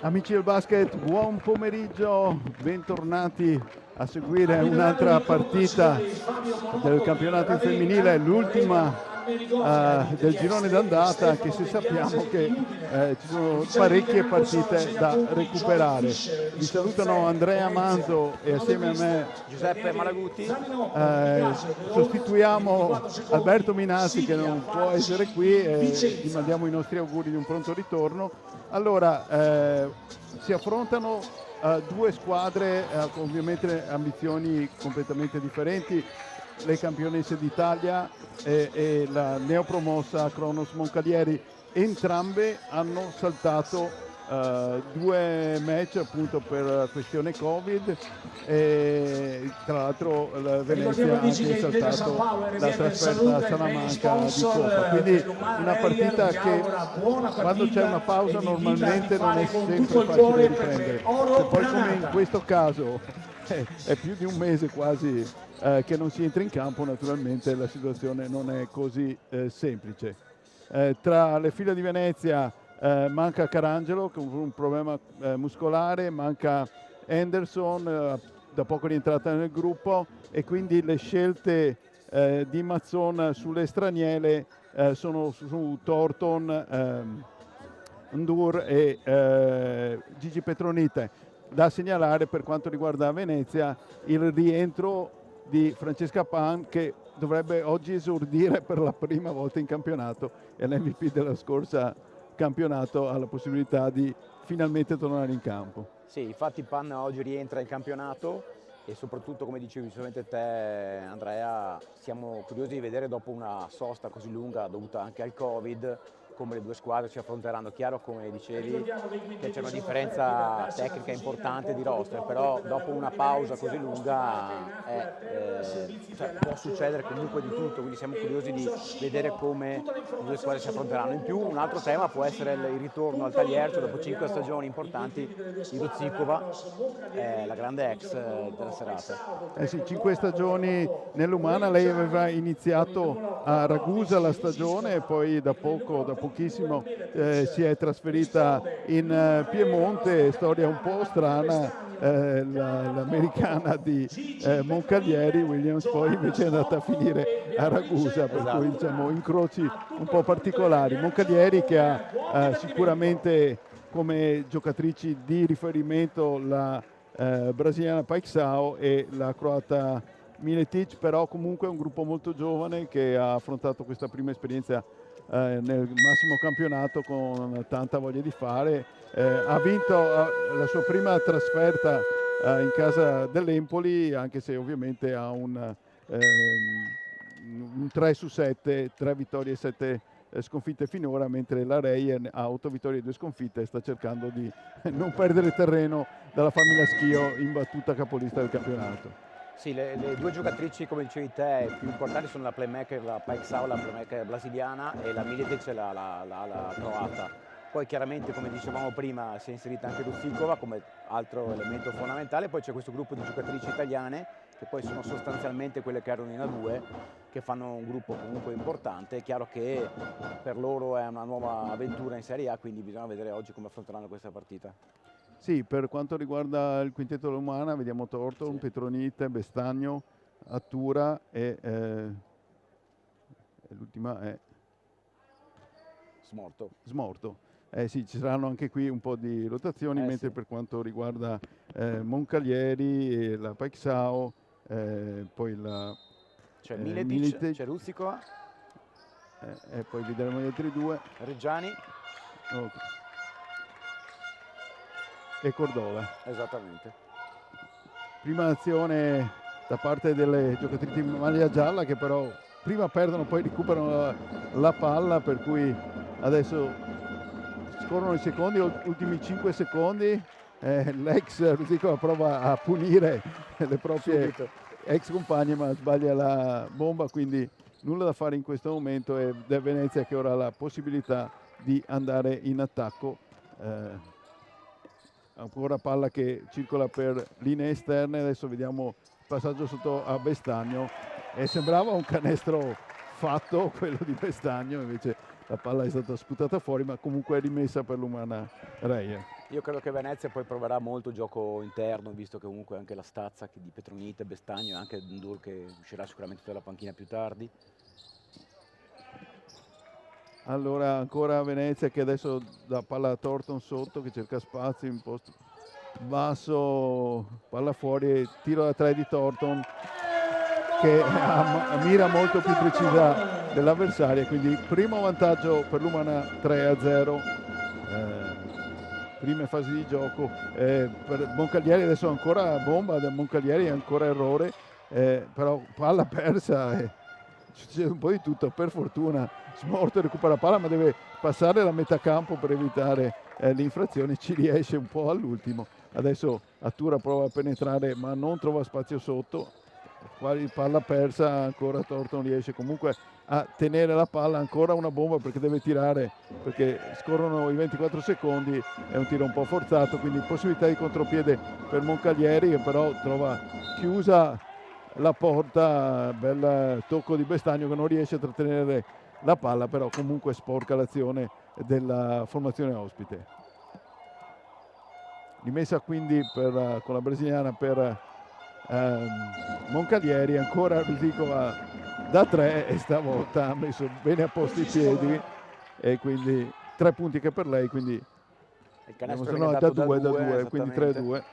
Amici del basket, buon pomeriggio, bentornati a seguire un'altra partita del campionato femminile, l'ultima del girone d'andata, anche se sappiamo che ci sono parecchie partite da recuperare. Vi salutano Andrea Manzo e assieme a me Giuseppe Malaguti. Sostituiamo Alberto Minassi che non può essere qui e gli mandiamo i nostri auguri di un pronto ritorno. Allora, si affrontano due squadre con ovviamente ambizioni completamente differenti, le campionesse d'Italia e la neopromossa Kronos Moncalieri. Entrambe hanno saltato due match appunto per questione Covid e tra l'altro la Venezia ha anche saltato la trasferta a Salamanca di Coppa, quindi una partita che quando c'è una pausa normalmente non è sempre facile riprendere, se poi come in questo caso è più di un mese quasi che non si entra in campo, naturalmente la situazione non è così semplice. Tra le file di Venezia manca Carangelo con un problema muscolare, manca Henderson, da poco rientrata nel gruppo, e quindi le scelte di Mazzon sulle straniere sono su Thornton, Ndur e Gigi Petronite. Da segnalare per quanto riguarda Venezia il rientro di Francesca Pan, che dovrebbe oggi esordire per la prima volta in campionato, e l'MVP della scorsa campionato ha la possibilità di finalmente tornare in campo. Sì, infatti Pan oggi rientra in campionato e soprattutto, come dicevi giustamente te Andrea, siamo curiosi di vedere dopo una sosta così lunga dovuta anche al Covid come le due squadre si affronteranno. Chiaro, come dicevi, che c'è una differenza tecnica importante di roster, però dopo una pausa così lunga può succedere comunque di tutto, quindi siamo curiosi di vedere come le due squadre si affronteranno. In più un altro tema può essere il ritorno al Tagliercio dopo 5 stagioni importanti di Ruzikova, la grande ex della serata. Sì, 5 stagioni nell'Umana. Lei aveva iniziato a Ragusa la stagione e poi da pochissimo si è trasferita in Piemonte. Storia un po' strana, l'americana di Moncalieri, Williams, poi invece è andata a finire a Ragusa, per cui diciamo incroci un po' particolari. Moncalieri che ha sicuramente come giocatrici di riferimento la brasiliana Paixão e la croata Miletic, però comunque è un gruppo molto giovane che ha affrontato questa prima esperienza nel massimo campionato con tanta voglia di fare. Ha vinto la sua prima trasferta in casa dell'Empoli, anche se ovviamente ha un 3 su 7, 3 vittorie e 7 sconfitte finora, mentre la Reien ha 8 vittorie e 2 sconfitte e sta cercando di non perdere terreno dalla Famiglia Schio, imbattuta capolista del campionato. Sì, le due giocatrici, come dicevi te, più importanti sono la playmaker, la Paixão, la playmaker brasiliana, e la Miletic, la croata. Poi chiaramente, come dicevamo prima, si è inserita anche Ruzikova come altro elemento fondamentale. Poi c'è questo gruppo di giocatrici italiane, che poi sono sostanzialmente quelle che erano in A2, che fanno un gruppo comunque importante. È chiaro che per loro è una nuova avventura in Serie A, quindi bisogna vedere oggi come affronteranno questa partita. Sì, per quanto riguarda il quintetto dell'Umana vediamo Thornton, Sì. Petronite, Bestagno, Attura e l'ultima è Smorto. Sì, ci saranno anche qui un po' di rotazioni, mentre sì. per quanto riguarda Moncalieri, la Paixão, poi la c'è Miletic, c'è Ruzikova, e poi vedremo gli altri due. Reggiani. Okay. E Cordova. Esattamente. Prima azione da parte delle giocatrici in maglia gialla, che però prima perdono poi recuperano la palla, per cui adesso scorrono i secondi, ultimi 5 secondi. L'ex Ruzikova prova a punire le proprie ex compagne, ma sbaglia la bomba, quindi nulla da fare in questo momento, ed è Venezia che ora ha la possibilità di andare in attacco. Ancora palla che circola per linee esterne, adesso vediamo il passaggio sotto a Bestagno e sembrava un canestro fatto quello di Bestagno, invece la palla è stata sputata fuori, ma comunque è rimessa per l'Umana Reien. Io credo che Venezia poi proverà molto gioco interno, visto che comunque anche la stazza di Petronite, Bestagno e anche Ndur che uscirà sicuramente dalla panchina più tardi. Allora ancora Venezia che adesso dà palla a Thornton sotto che cerca spazio in posto basso, palla fuori, tiro da 3 di Thornton che mira molto più precisa dell'avversaria, quindi primo vantaggio per l'Umana 3-0. Prime fasi di gioco per Moncalieri, adesso ancora bomba da Moncalieri, ancora errore, però palla persa. Succede un po' di tutto, per fortuna Smorto recupera la palla ma deve passare la metà campo per evitare l'infrazione, ci riesce un po' all'ultimo. Adesso Attura prova a penetrare ma non trova spazio sotto, palla persa, ancora Thornton riesce comunque a tenere la palla, ancora una bomba perché deve tirare, perché scorrono i 24 secondi, è un tiro un po' forzato, quindi possibilità di contropiede per Moncalieri che però trova chiusa la porta, bel tocco di Bestagno che non riesce a trattenere la palla, però comunque sporca l'azione della formazione ospite. Rimessa quindi con la brasiliana per Moncalieri, ancora Rusicova da 3 e stavolta ha messo bene a posto i piedi e quindi 3 punti che per lei, quindi Il canestro se che no è da dato 2, quindi esattamente. 3-2.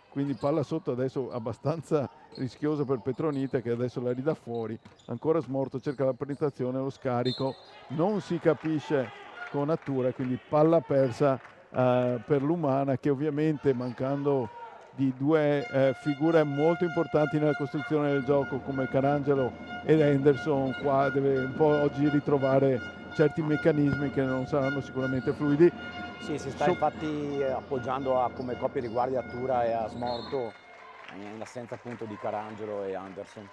Quindi palla sotto adesso abbastanza rischiosa per Petronite che adesso la ridà fuori. Ancora Smorto cerca la penetrazione, lo scarico, non si capisce con Attura, quindi palla persa per l'Umana che ovviamente mancando di due figure molto importanti nella costruzione del gioco come Carangelo ed Henderson, qua deve un po' oggi ritrovare certi meccanismi che non saranno sicuramente fluidi. Sì, si sta infatti appoggiando come coppia di guardia Attura e a Smorto in assenza appunto di Carangelo e Anderson.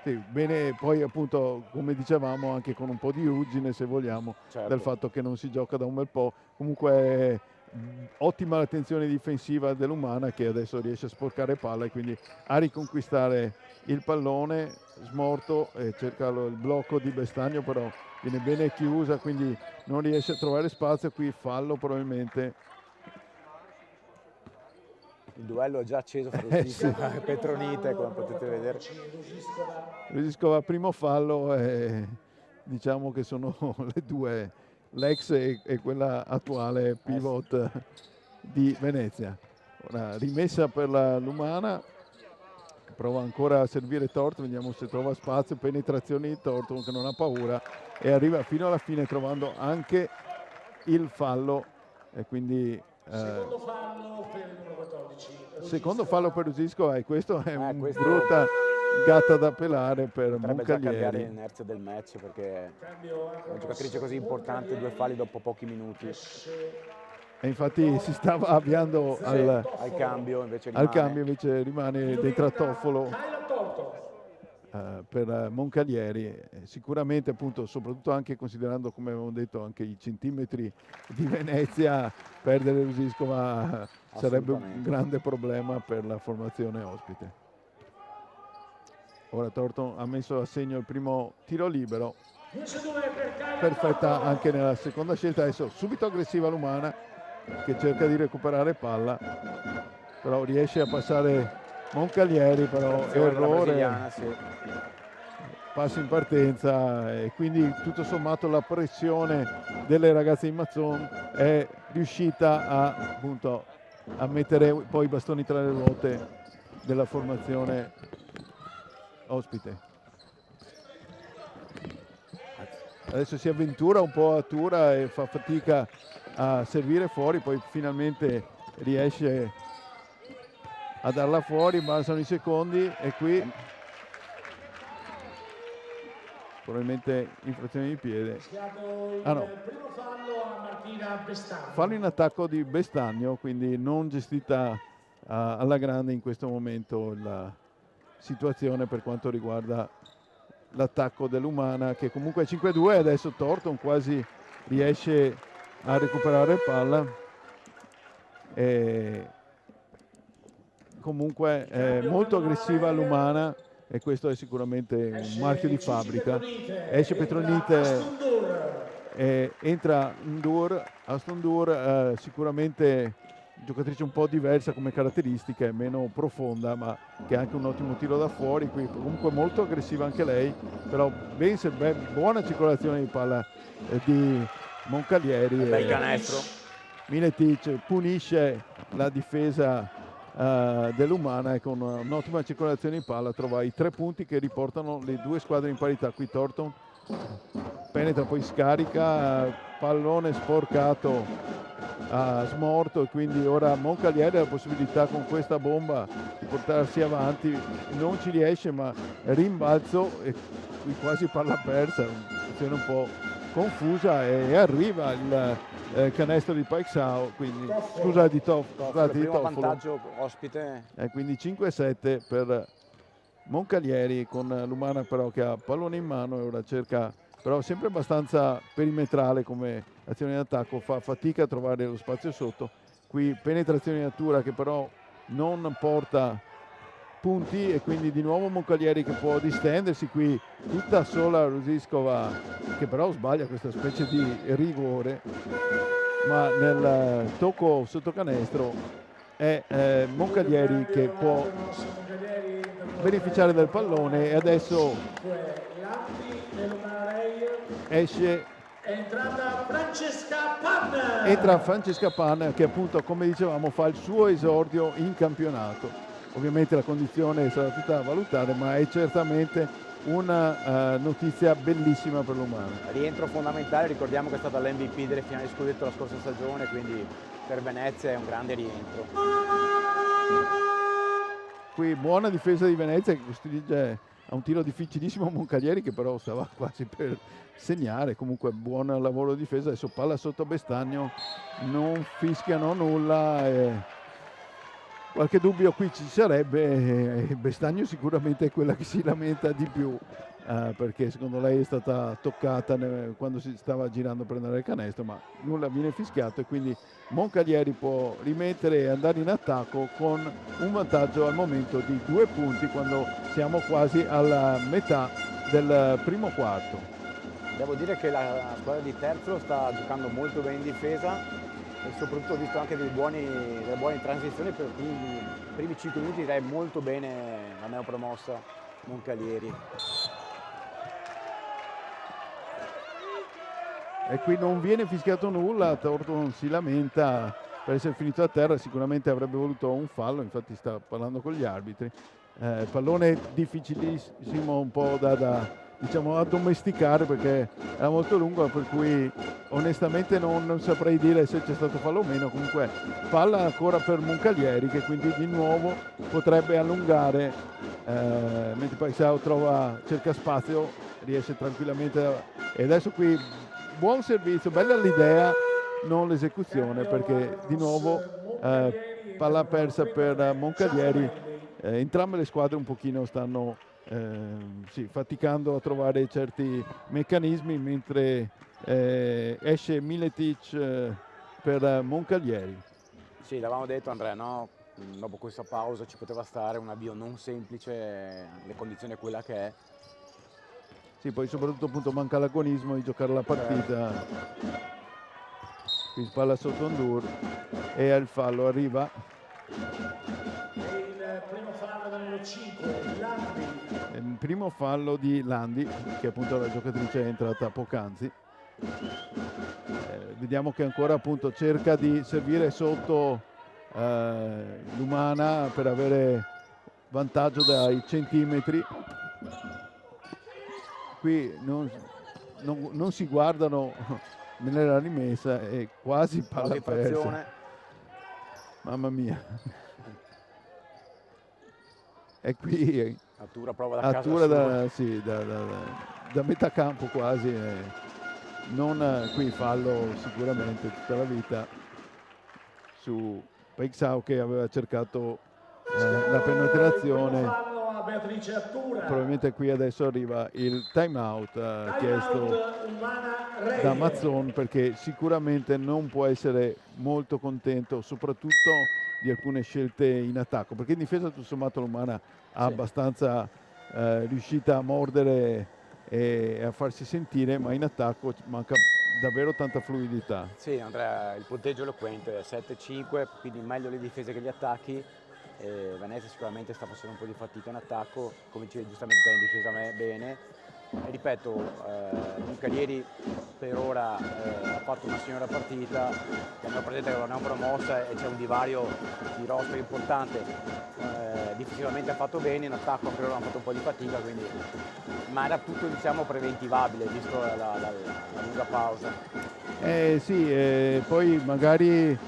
Sì, bene, poi appunto come dicevamo anche con un po' di ruggine se vogliamo, certo, del fatto che non si gioca da un bel po', comunque ottima l'attenzione difensiva dell'Umana che adesso riesce a sporcare palla e quindi a riconquistare il pallone. Smorto cerca il blocco di Bestagno, però viene bene chiusa, quindi non riesce a trovare spazio, qui fallo probabilmente. Il duello è già acceso fra Rusicova e Petronite, come potete vedere. Rusicova primo fallo, diciamo che sono le due, l'ex e quella attuale pivot di Venezia. Ora rimessa per l'Umana, prova ancora a servire Thornton, vediamo se trova spazio, penetrazione di Thornton che non ha paura e arriva fino alla fine trovando anche il fallo e quindi secondo fallo per il numero 14. Secondo fallo per Rusicova e questo è una brutta gatta da pelare per Potrebbe già cambiare Moncalieri. l'inerzia del match perché una giocatrice così importante, 2 falli dopo pochi minuti. E infatti si stava avviando al cambio, invece rimane dentro a Toffolo per Moncalieri. Sicuramente appunto, soprattutto anche considerando, come avevamo detto, anche i centimetri di Venezia, perdere Rusicova sarebbe un grande problema per la formazione ospite. Ora Thornton ha messo a segno il primo tiro libero, perfetta anche nella seconda scelta, adesso subito aggressiva l'Umana che cerca di recuperare palla, però riesce a passare Moncalieri, però errore, passo in partenza e quindi tutto sommato la pressione delle ragazze di Mazzon è riuscita appunto a mettere poi i bastoni tra le ruote della formazione ospite. Adesso si avventura un po' a Tura e fa fatica a servire fuori, poi finalmente riesce a darla fuori, balzano i secondi e qui probabilmente infrazione di piede. No. Fallo in attacco di Bestagno, quindi non gestita alla grande in questo momento la situazione per quanto riguarda l'attacco dell'Umana che comunque è 5-2. Adesso Thornton quasi riesce a recuperare palla e comunque è molto aggressiva l'Umana e questo è sicuramente un marchio di fabbrica. Esce Petronite entra Aston Dur, sicuramente giocatrice un po' diversa come caratteristiche, meno profonda, ma che ha anche un ottimo tiro da fuori, qui comunque molto aggressiva anche lei, però buona circolazione di palla di Moncalieri. Bel canestro. Miletic punisce la difesa dell'Umana e con un'ottima circolazione di palla trova i 3 punti che riportano le due squadre in parità. Qui Thornton penetra, poi scarica, pallone sporcato a smorto, e quindi ora Moncalieri ha la possibilità con questa bomba di portarsi avanti, non ci riesce, ma rimbalzo e qui quasi palla persa, un'azione un po' confusa, e arriva il canestro di Paixão, quindi scusa di Primo Toffolo. vantaggio ospite. Quindi 5-7 per Moncalieri, con l'Umana però che ha pallone in mano e ora cerca, però sempre abbastanza perimetrale come azione in attacco, fa fatica a trovare lo spazio sotto. Qui penetrazione in natura che però non porta punti, e quindi di nuovo Moncalieri che può distendersi, qui tutta sola Rosiskova che però sbaglia questa specie di rigore, ma nel tocco sotto canestro è Moncalieri che può beneficiare del pallone, e adesso esce, entra Francesca Pan, che appunto, come dicevamo, fa il suo esordio in campionato. Ovviamente la condizione sarà tutta da valutare, ma è certamente una notizia bellissima per l'Umana. Rientro fondamentale, ricordiamo che è stata l'MVP delle finali di scudetto la scorsa stagione, quindi per Venezia è un grande rientro. Qui buona difesa di Venezia che costringe a un tiro difficilissimo Moncalieri, che però stava quasi per segnare. Comunque buon lavoro di difesa. Adesso palla sotto Bestagno, non fischiano nulla, qualche dubbio qui ci sarebbe, Bestagno sicuramente è quella che si lamenta di più, perché secondo lei è stata toccata quando si stava girando per prendere il canestro, ma nulla viene fischiato, e quindi Moncalieri può rimettere e andare in attacco con un vantaggio al momento di 2 punti quando siamo quasi alla metà del primo quarto. Devo dire che la squadra di Terzo sta giocando molto bene in difesa, e soprattutto ho visto anche delle buone transizioni. Per i primi 5 minuti direi molto bene la neopromossa Moncalieri. E qui non viene fischiato nulla, Thornton si lamenta per essere finito a terra, sicuramente avrebbe voluto un fallo, infatti sta parlando con gli arbitri. Pallone difficilissimo, un po' da diciamo addomesticare, perché era molto lungo, per cui onestamente non saprei dire se c'è stato fallo o meno. Comunque palla ancora per Moncalieri, che quindi di nuovo potrebbe allungare, mentre Paixão cerca spazio, riesce tranquillamente, e adesso qui buon servizio, bella l'idea, non l'esecuzione, perché di nuovo palla persa per Moncalieri. Entrambe le squadre un pochino stanno faticando a trovare certi meccanismi, mentre esce Miletic per Moncalieri. Sì, l'avevamo detto Andrea, no? Dopo questa pausa ci poteva stare un avvio non semplice, le condizioni è quella che è. Sì, poi soprattutto appunto manca l'agonismo di giocare la partita. Qui spalla sotto Ndur e al fallo arriva. Il primo fallo del numero 5, Landi. Il primo fallo di Landi, che appunto la giocatrice è entrata poc'anzi. Vediamo che ancora appunto cerca di servire sotto l'Umana per avere vantaggio dai centimetri. Qui non si guardano nella rimessa, e quasi palla persa. Mamma mia. E qui Attura prova da Attura casa da metà campo quasi, non qui fallo sicuramente tutta la vita su Paixão, che aveva cercato la penetrazione. Beatrice Attura. Probabilmente qui adesso arriva il time out chiesto da Mazzon, perché sicuramente non può essere molto contento soprattutto di alcune scelte in attacco, perché in difesa tutto sommato l'Umana ha abbastanza riuscita a mordere e a farsi sentire, ma in attacco manca davvero tanta fluidità. Sì, Andrea, il punteggio eloquente, 7-5, quindi meglio le difese che gli attacchi. Venezia sicuramente sta facendo un po' di fatica in attacco, come dicevi giustamente te in difesa bene. E ripeto, Moncalieri per ora ha fatto una signora partita, abbiamo presente che non è una promossa e c'è un divario di roster importante. Difensivamente ha fatto bene, in attacco anche loro hanno fatto un po' di fatica, quindi, ma era tutto diciamo preventivabile visto la lunga pausa. Sì, poi magari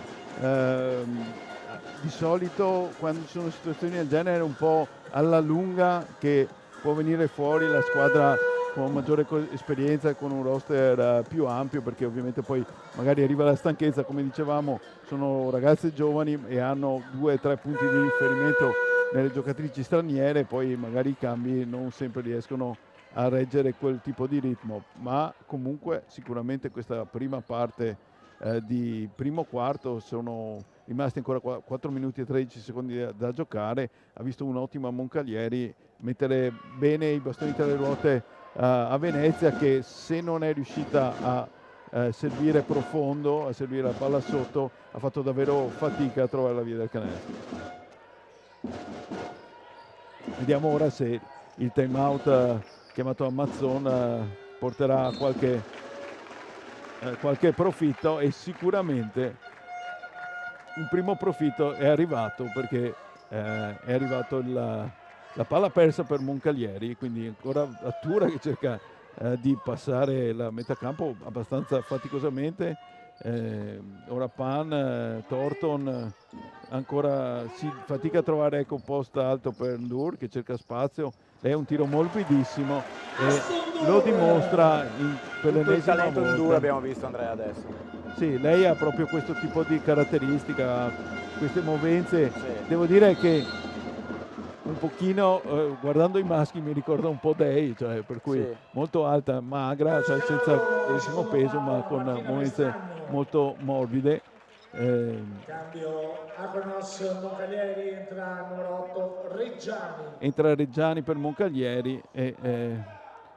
di solito quando ci sono situazioni del genere è un po' alla lunga che può venire fuori la squadra con maggiore esperienza e con un roster più ampio, perché ovviamente poi magari arriva la stanchezza, come dicevamo, sono ragazze giovani e hanno 2 o 3 punti di riferimento nelle giocatrici straniere, poi magari i cambi non sempre riescono a reggere quel tipo di ritmo, ma comunque sicuramente questa prima parte di primo quarto sono rimasti ancora 4 minuti e 13 secondi da giocare, ha visto un'ottima Moncalieri mettere bene i bastoni tra le ruote a Venezia, che se non è riuscita a servire profondo, a servire la palla sotto, ha fatto davvero fatica a trovare la via del canestro. Vediamo ora se il time out chiamato a Mazzon porterà qualche profitto, e sicuramente un primo profitto è arrivato, perché è arrivato la palla persa per Moncalieri, quindi ancora Attura che cerca di passare la metà campo abbastanza faticosamente. Ora Pan, Thornton ancora si fatica a trovare un posto alto per Ndur che cerca spazio. È un tiro morbidissimo e lo dimostra per l'ennesima volta. Il talento in Ndur abbiamo visto, Andrea, adesso. Sì, lei ha proprio questo tipo di caratteristica, queste movenze. Sì. Devo dire che un pochino, guardando i maschi, mi ricorda un po' Day, cioè, per cui Sì. molto alta, magra, cioè senza grandissimo peso, ma con movenze molto morbide. Cambio Agonos Moncalieri, entra numero 8 Reggiani. Entra Reggiani per Moncalieri e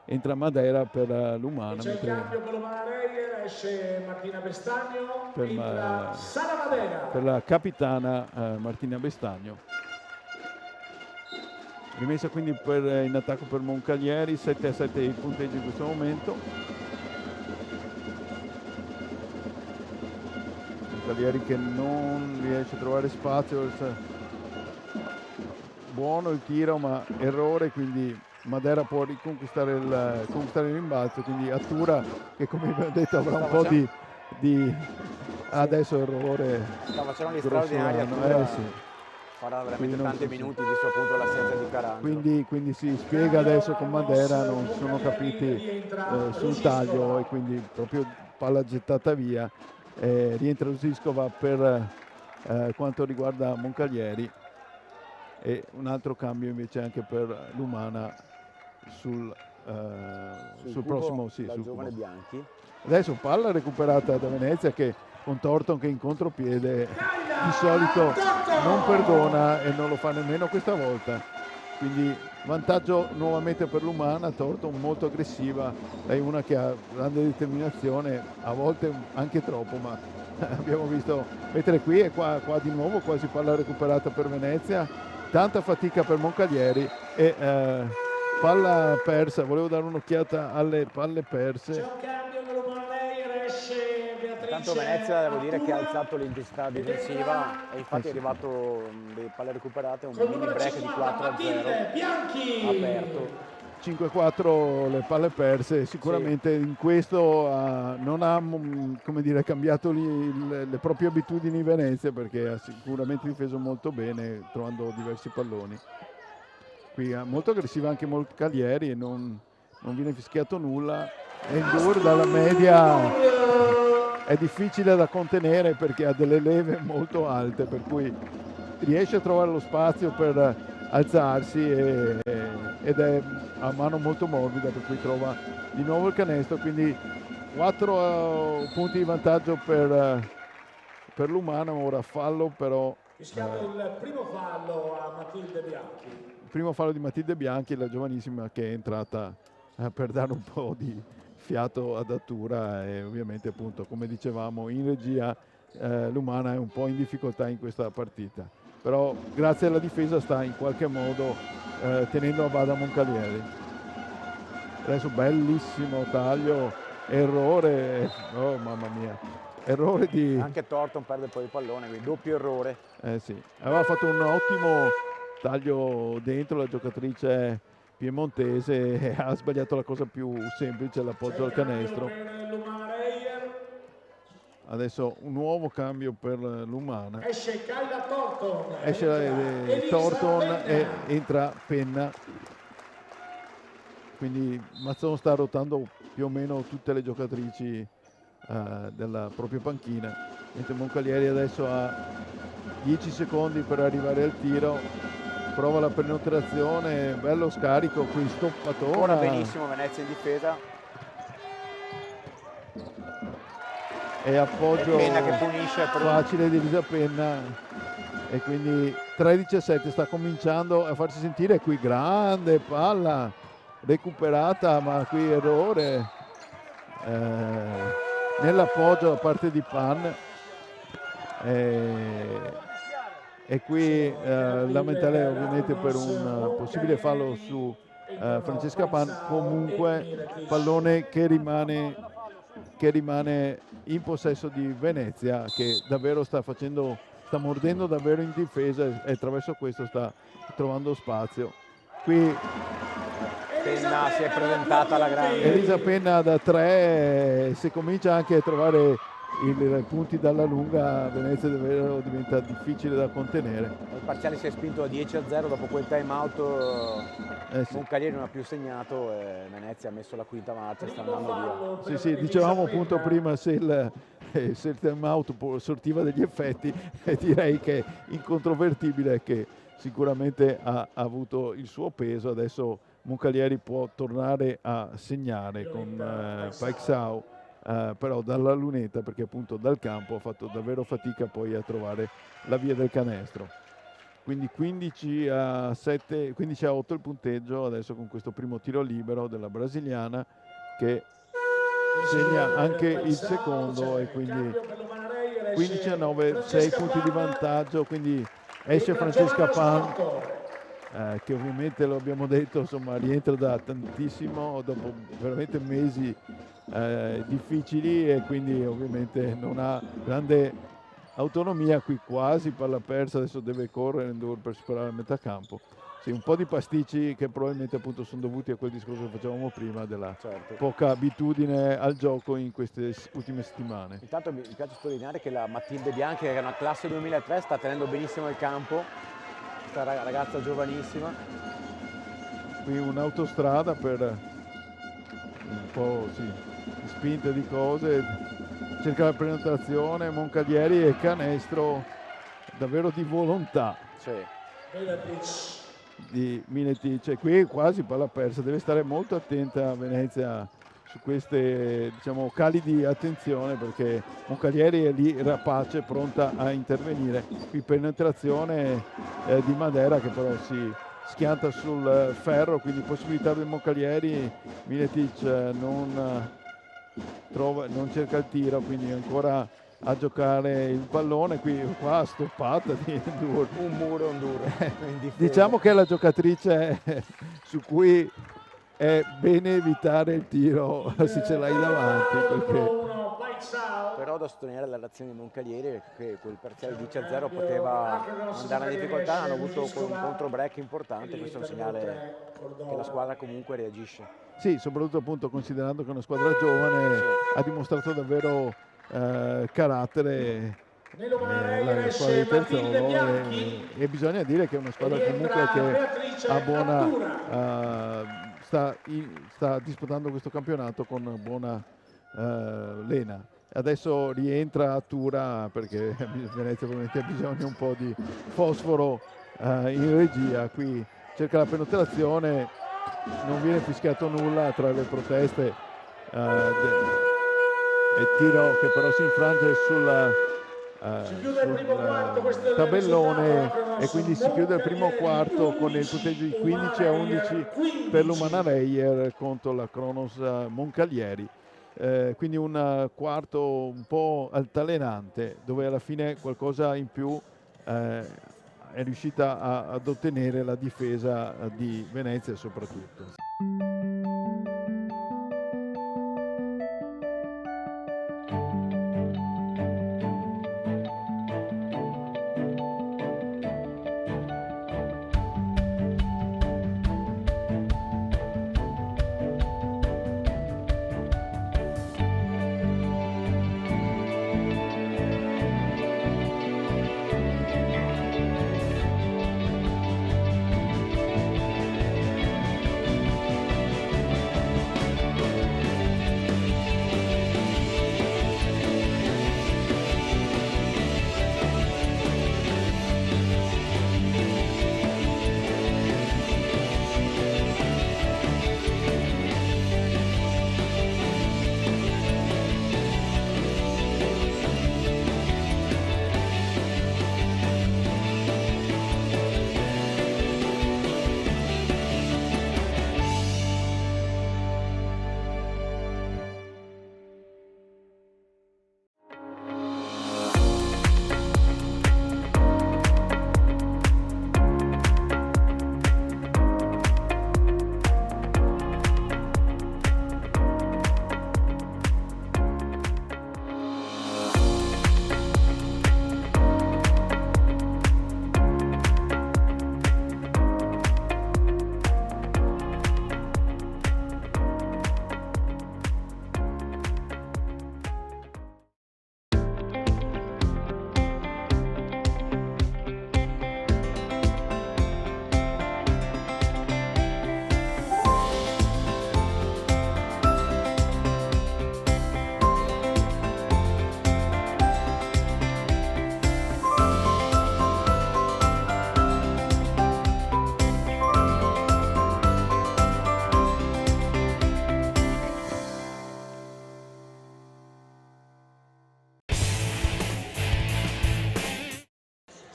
entra Madera per l'Umana. C'è il cambio per l'Umana Reyer, esce Martina Bestagno, entra Sara Madera. Per la capitana Martina Bestagno. Rimessa quindi in attacco per Moncalieri, 7-7 i punteggi in questo momento. Moncalieri che non riesce a trovare spazio, buono il tiro ma errore, quindi Madera può riconquistare il rimbalzo, quindi Attura che come abbiamo detto avrà un po' di adesso errore. Sta facendo gli straordinari Attura. Sì. Farà veramente tanti minuti visto appunto l'assenza di Carangelo. Quindi si spiega adesso con Madera, non sono capiti sul taglio e quindi proprio palla gettata via. Rientra Rosiskova per quanto riguarda Moncalieri, e un altro cambio invece anche per l'Umana sul prossimo sul giovane Bianchi. Adesso palla recuperata da Venezia, che con Thornton che in contropiede di solito non perdona e non lo fa nemmeno questa volta, quindi vantaggio nuovamente per l'Umana. Thornton molto aggressiva, lei è una che ha grande determinazione, a volte anche troppo, ma abbiamo visto mettere qui e qua di nuovo quasi palla recuperata per Venezia, tanta fatica per Moncalieri e palla persa. Volevo dare un'occhiata alle palle perse. Intanto Venezia devo dire che ha alzato l'intensità difensiva e infatti è arrivato le palle recuperate, un mini break di 4-0 aperto. 5-4 le palle perse, sicuramente sì. In questo non ha come dire, cambiato le proprie abitudini in Venezia, perché ha sicuramente difeso molto bene trovando diversi palloni. Qui è molto aggressiva anche Moncalieri e non viene fischiato nulla. E Ndur dalla media è difficile da contenere perché ha delle leve molto alte, per cui riesce a trovare lo spazio per alzarsi ed è a mano molto morbida, per cui trova di nuovo il canestro, quindi 4 punti di vantaggio per l'Umana. Ora fallo però. Fischiato il primo fallo a Matilde Bianchi. Il primo fallo di Matilde Bianchi, la giovanissima che è entrata per dare un po' di fiato ad Attura e ovviamente appunto come dicevamo in regia l'Umana è un po' in difficoltà in questa partita, però grazie alla difesa sta in qualche modo tenendo a bada Moncalieri. Adesso bellissimo taglio, errore, oh mamma mia, errore di... Anche Thornton perde poi il pallone, quindi doppio errore. Sì, aveva fatto un ottimo taglio dentro la giocatrice piemontese e ha sbagliato la cosa più semplice, l'appoggio al canestro. Adesso un nuovo cambio per l'Umana. Esce Kyla Thornton. Esce Thornton e entra Penna. Quindi Mazzon sta ruotando più o meno tutte le giocatrici della propria panchina, mentre Moncalieri adesso ha 10 secondi per arrivare al tiro, prova la penetrazione, bello scarico qui, stoppatore. Ora benissimo Venezia in difesa. E appoggio Penna che punisce facile di Elisa Penna e quindi 3-17, sta cominciando a farsi sentire qui, grande palla recuperata, ma qui errore nell'appoggio da parte di Pan e qui lamentele ovviamente per un possibile fallo su Francesca Pan. Comunque pallone che rimane in possesso di Venezia, che davvero sta mordendo davvero in difesa e attraverso questo sta trovando spazio. Qui Penna si è presentata alla grande. Elisa Penna da 3, se comincia anche a trovare i punti dalla lunga, Venezia davvero diventa difficile da contenere. Il parziale si è spinto a 10-0 dopo quel time out. Sì. Moncalieri non ha più segnato e Venezia ha messo la quinta marcia e sta andando via. Sì, dicevamo appunto prima se il time out sortiva degli effetti e direi che è incontrovertibile che sicuramente ha avuto il suo peso. Adesso Moncalieri può tornare a segnare con Paixão, però dalla lunetta, perché appunto dal campo ha fatto davvero fatica poi a trovare la via del canestro. Quindi 15-7, 15-8 il punteggio adesso con questo primo tiro libero della brasiliana che segna anche il secondo e quindi 15-9, 6 punti di vantaggio, quindi esce Francesca Pan che ovviamente lo abbiamo detto, insomma, rientra da tantissimo dopo veramente mesi difficili e quindi ovviamente non ha grande autonomia. Qui quasi palla persa, adesso deve correre Endur per superare il metà campo. Sì, un po' di pasticci che probabilmente appunto sono dovuti a quel discorso che facevamo prima della poca abitudine al gioco in queste ultime settimane. Intanto mi piace sottolineare che la Matilde Bianchi, che è una classe 2003, sta tenendo benissimo il campo, questa ragazza giovanissima. Qui un'autostrada per un po' spinte di cose, cerca la penetrazione, Moncalieri e canestro davvero di volontà. Sì. Di Miletic, e qui quasi palla persa, deve stare molto attenta a Venezia su queste, diciamo, cali di attenzione, perché Moncalieri è lì rapace, pronta a intervenire. Qui penetrazione di Madera che però si schianta sul ferro, quindi possibilità del Moncalieri. Miletic non cerca il tiro, quindi ancora a giocare il pallone. Qua stoppata di Endur. Un muro. Diciamo che è la giocatrice su cui è bene evitare il tiro se ce l'hai davanti, perché... Però da sottolineare la reazione di Moncalieri, che quel parziale 10-0 poteva andare in difficoltà, hanno avuto un contro break importante. Questo è un segnale che la squadra comunque reagisce. Sì, soprattutto appunto considerando che è una squadra giovane, ha dimostrato davvero carattere la squadra di Terzolo e bisogna dire che è una squadra comunque che ha buona sta disputando questo campionato con buona lena. Adesso rientra Attura perché Venezia ovviamente ha bisogno un po' di fosforo in regia. Qui cerca la penetrazione, non viene fischiato nulla tra le proteste e tiro che però si infrange sul tabellone, e quindi si chiude il primo quarto con il punteggio di 15-11 per l'Umana Reyer contro la Kronos Moncalieri. Quindi un quarto un po' altalenante, dove alla fine qualcosa in più è riuscita ad ottenere la difesa di Venezia soprattutto.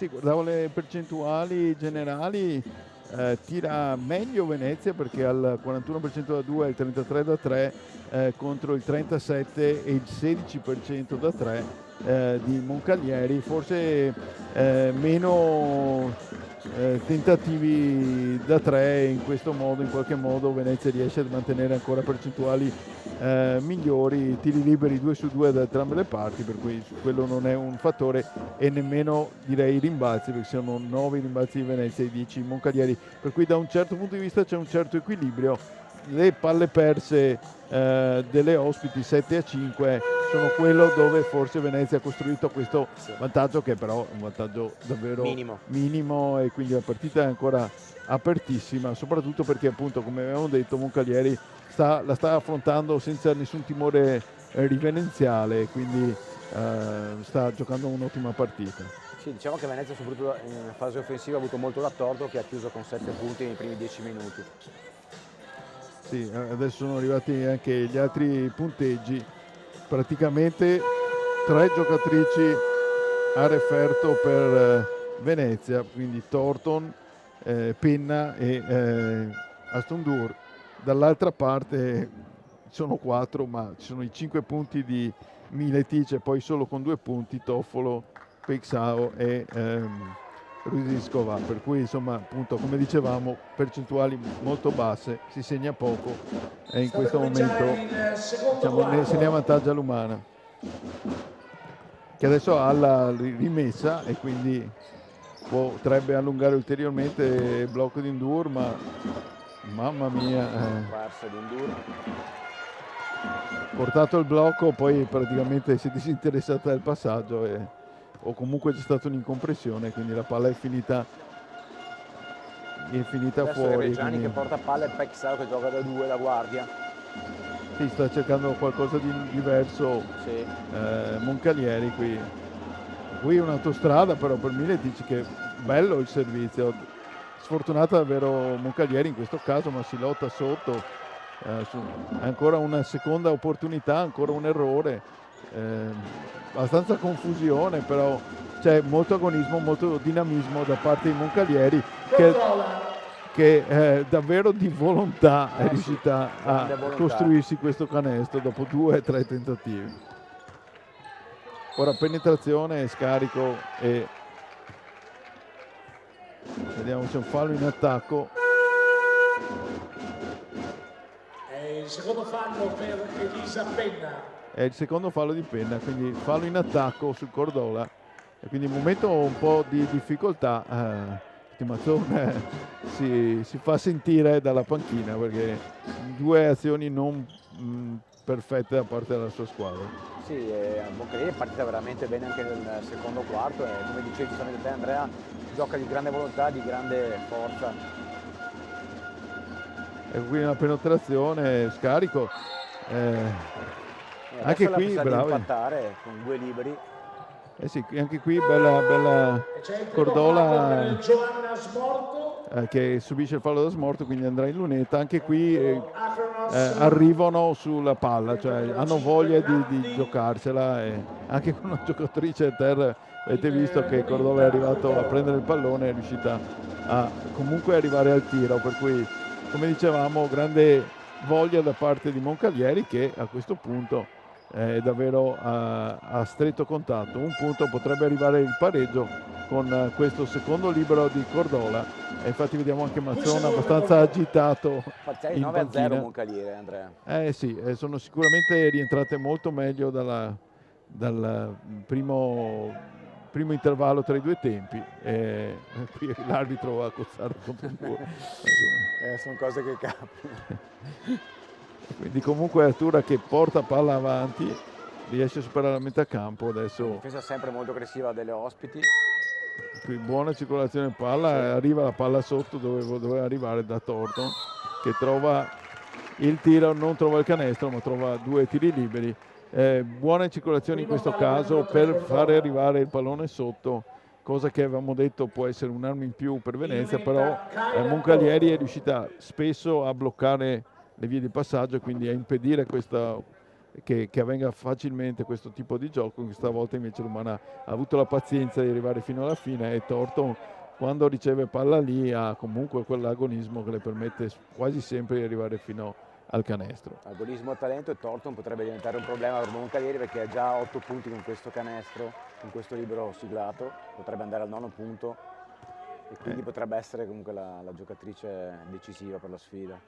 Sì, guardavo le percentuali generali, tira meglio Venezia perché al 41% da 2 e il 33 da 3 contro il 37 e il 16% da 3 di Moncalieri, forse meno tentativi da 3, in questo modo in qualche modo Venezia riesce a mantenere ancora percentuali migliori, tiri liberi 2 su 2 da entrambe le parti, per cui quello non è un fattore, e nemmeno direi i rimbalzi, perché sono 9 rimbalzi di Venezia e 10 Moncalieri, per cui da un certo punto di vista c'è un certo equilibrio. Le palle perse delle ospiti 7-5 sono quello dove forse Venezia ha costruito questo vantaggio, che però è un vantaggio davvero minimo, e quindi la partita è ancora apertissima, soprattutto perché appunto, come avevamo detto, Moncalieri la sta affrontando senza nessun timore riverenziale, quindi sta giocando un'ottima partita. Sì, diciamo che Venezia soprattutto in fase offensiva ha avuto molto da torto, che ha chiuso con 7 punti nei primi 10 minuti. Sì, adesso sono arrivati anche gli altri punteggi, praticamente 3 giocatrici a referto per Venezia, quindi Thornton, Penna e Astondur. Dall'altra parte sono 4, ma ci sono i 5 punti di Miletic, e poi solo con 2 punti Toffolo, Peixao e Ruziskova, per cui insomma, appunto, come dicevamo, percentuali molto basse, si segna poco e in questo momento diciamo, se ne avvantaggia l'Umana, che adesso ha la rimessa e quindi potrebbe allungare ulteriormente il blocco di Ndur, ma mamma mia, portato il blocco, poi praticamente si è disinteressata del passaggio o comunque c'è stata un'incompressione, quindi la palla è finita fuori. Reggiani quindi che porta palla, e Peixao che gioca da 2 da guardia. Sì, sta cercando qualcosa di diverso. Sì. Moncalieri qui un'autostrada però per Miletic, che bello il servizio, sfortunata davvero Moncalieri in questo caso, ma si lotta sotto, ancora una seconda opportunità, ancora un errore, abbastanza confusione, però c'è molto agonismo, molto dinamismo da parte di Moncalieri che davvero di volontà è riuscita a costruirsi questo canestro dopo 2 o 3 tentativi. Ora penetrazione, scarico e vediamo se è un fallo in attacco. È il secondo fallo per Elisa Penna. È il secondo fallo di Penna, quindi fallo in attacco sul Cordola e quindi un momento un po' di difficoltà. Mazzone si fa sentire dalla panchina perché 2 azioni non perfette da parte della sua squadra. Sì, Moncalieri è partita veramente bene anche nel secondo quarto e come dicevi giustamente te Andrea, gioca di grande volontà, di grande forza. E quindi una penetrazione, scarico. Anche qui bravo. Impattare con 2 liberi. Sì, anche qui bella Cordola che subisce il fallo da smorto, quindi andrà in lunetta. Anche qui arrivano sulla palla, cioè hanno voglia di giocarsela e anche con una giocatrice a terra avete visto che Cordola è arrivato a prendere il pallone, è riuscita a comunque arrivare al tiro, per cui come dicevamo grande voglia da parte di Moncalieri che a questo punto è davvero a stretto contatto. Un punto potrebbe arrivare il pareggio con questo secondo libero di Cordola e infatti vediamo anche Mazzona abbastanza agitato in 9-0 Moncalieri, Andrea. Sì, sono sicuramente rientrate molto meglio dal primo intervallo tra i 2 tempi e qui l'arbitro va a cozzare contro un po'. Sono cose che capitano. Quindi comunque Artura che porta palla avanti, riesce a superare la metà campo adesso. Difesa sempre molto aggressiva delle ospiti. Qui buona circolazione palla, sì. Arriva la palla sotto dove doveva arrivare da Thornton che trova il tiro, non trova il canestro ma trova 2 tiri liberi. Buona circolazione in questo caso per fare arrivare il pallone sotto, cosa che avevamo detto può essere un'arma in più per Venezia, però Moncalieri è riuscita spesso a bloccare le vie di passaggio e quindi a impedire che avvenga facilmente questo tipo di gioco. Questa volta invece l'Umana ha avuto la pazienza di arrivare fino alla fine e Thornton quando riceve palla lì ha comunque quell'agonismo che le permette quasi sempre di arrivare fino al canestro. Agonismo e talento, e Thornton potrebbe diventare un problema per Moncalieri perché ha già 8 punti con questo canestro, con questo libero siglato, potrebbe andare al 9° punto e quindi potrebbe essere comunque la giocatrice decisiva per la sfida.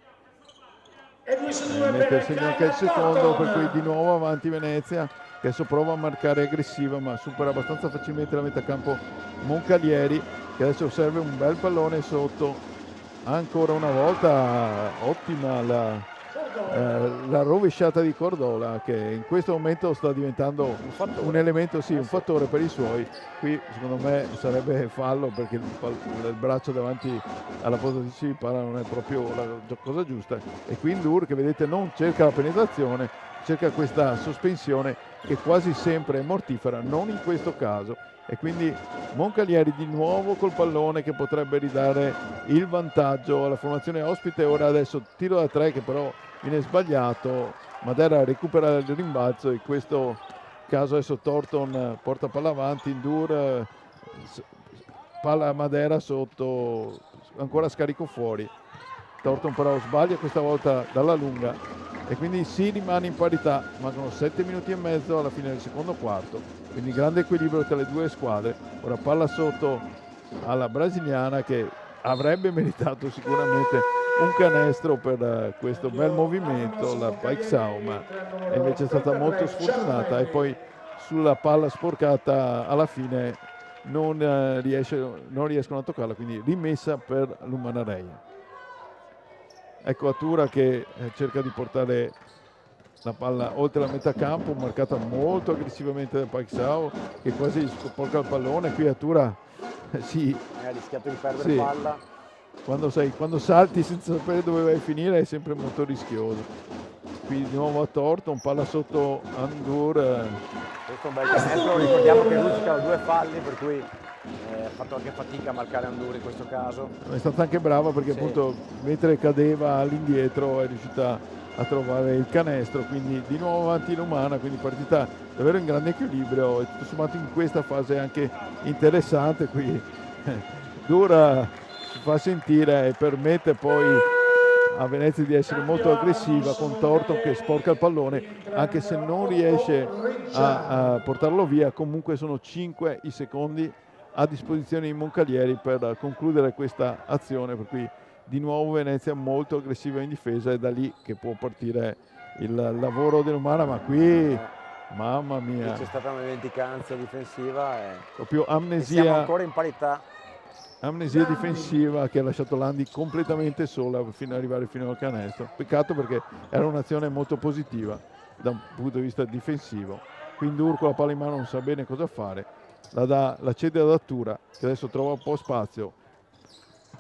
Mette il segno anche il secondo, per cui di nuovo avanti Venezia che adesso prova a marcare aggressiva ma supera abbastanza facilmente la metà campo Moncalieri che adesso serve un bel pallone sotto. Ancora una volta ottima la rovesciata di Cordola che in questo momento sta diventando un elemento, sì, un fattore per i suoi. Qui secondo me sarebbe fallo perché il braccio davanti alla posizione di palla non è proprio la cosa giusta e qui Ndur che vedete non cerca la penetrazione, cerca questa sospensione che quasi sempre è mortifera, non in questo caso. E quindi Moncalieri di nuovo col pallone che potrebbe ridare il vantaggio alla formazione ospite. Ora adesso tiro da 3 che però viene sbagliato, Madera recupera il rimbalzo e in questo caso adesso Thornton porta palla avanti, Ndur palla Madera sotto, ancora scarico fuori. Thornton però sbaglia questa volta dalla lunga e quindi si rimane in parità. Mancano 7 minuti e mezzo alla fine del secondo quarto, quindi grande equilibrio tra le 2 squadre. Ora palla sotto alla brasiliana che avrebbe meritato sicuramente un canestro per questo bel movimento, la Paixão, ma invece è stata molto sfortunata e poi sulla palla sporcata alla fine non riescono a toccarla, quindi rimessa per l'Umana Reia. Ecco Atura che cerca di portare la palla oltre la metà campo, marcata molto aggressivamente da Paixão che quasi sporca il pallone. Qui Atura ha rischiato di perdere palla. Quando salti senza sapere dove vai a finire è sempre molto rischioso. Qui di nuovo a Thornton, palla sotto Ndur. Questo è un bel canestro, ricordiamo che lui ha 2 falli per cui ha fatto anche fatica a marcare Anduri in questo caso. È stata anche brava perché Sì. appunto mentre cadeva all'indietro è riuscita a trovare il canestro, quindi di nuovo avanti l'Umana, quindi partita davvero in grande equilibrio e tutto sommato in questa fase anche interessante. Qui Dura si fa sentire e permette poi a Venezia di essere molto aggressiva, con Thornton che sporca il pallone, anche se non riesce a portarlo via. Comunque sono 5 i secondi a disposizione di Moncalieri per concludere questa azione, per cui di nuovo Venezia molto aggressiva in difesa, e da lì che può partire il lavoro dell'Umana. Ma qui mamma mia, C'è stata una dimenticanza difensiva e proprio siamo amnesia ancora in parità. difensiva che ha lasciato Landi completamente sola fino ad arrivare fino al canestro. Peccato perché era un'azione molto positiva da un punto di vista difensivo. Quindur con la palla in mano non sa bene cosa fare, la cede ad Attura che adesso trova un po' spazio.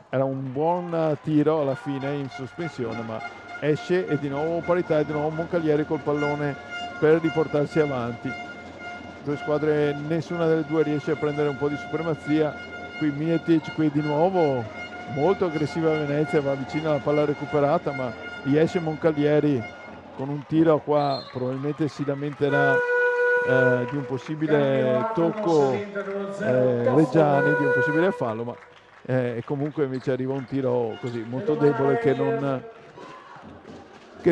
Era un buon tiro alla fine in sospensione, ma esce e di nuovo parità e di nuovo Moncalieri col pallone per riportarsi avanti. Due squadre, nessuna delle due riesce a prendere un po' di supremazia. Qui Miletic, qui di nuovo molto aggressiva Venezia, va vicino alla palla recuperata, ma riesce Moncalieri con un tiro qua, probabilmente si lamenterà di un possibile tocco Reggiani, di un possibile fallo, ma e comunque invece arriva un tiro così molto debole che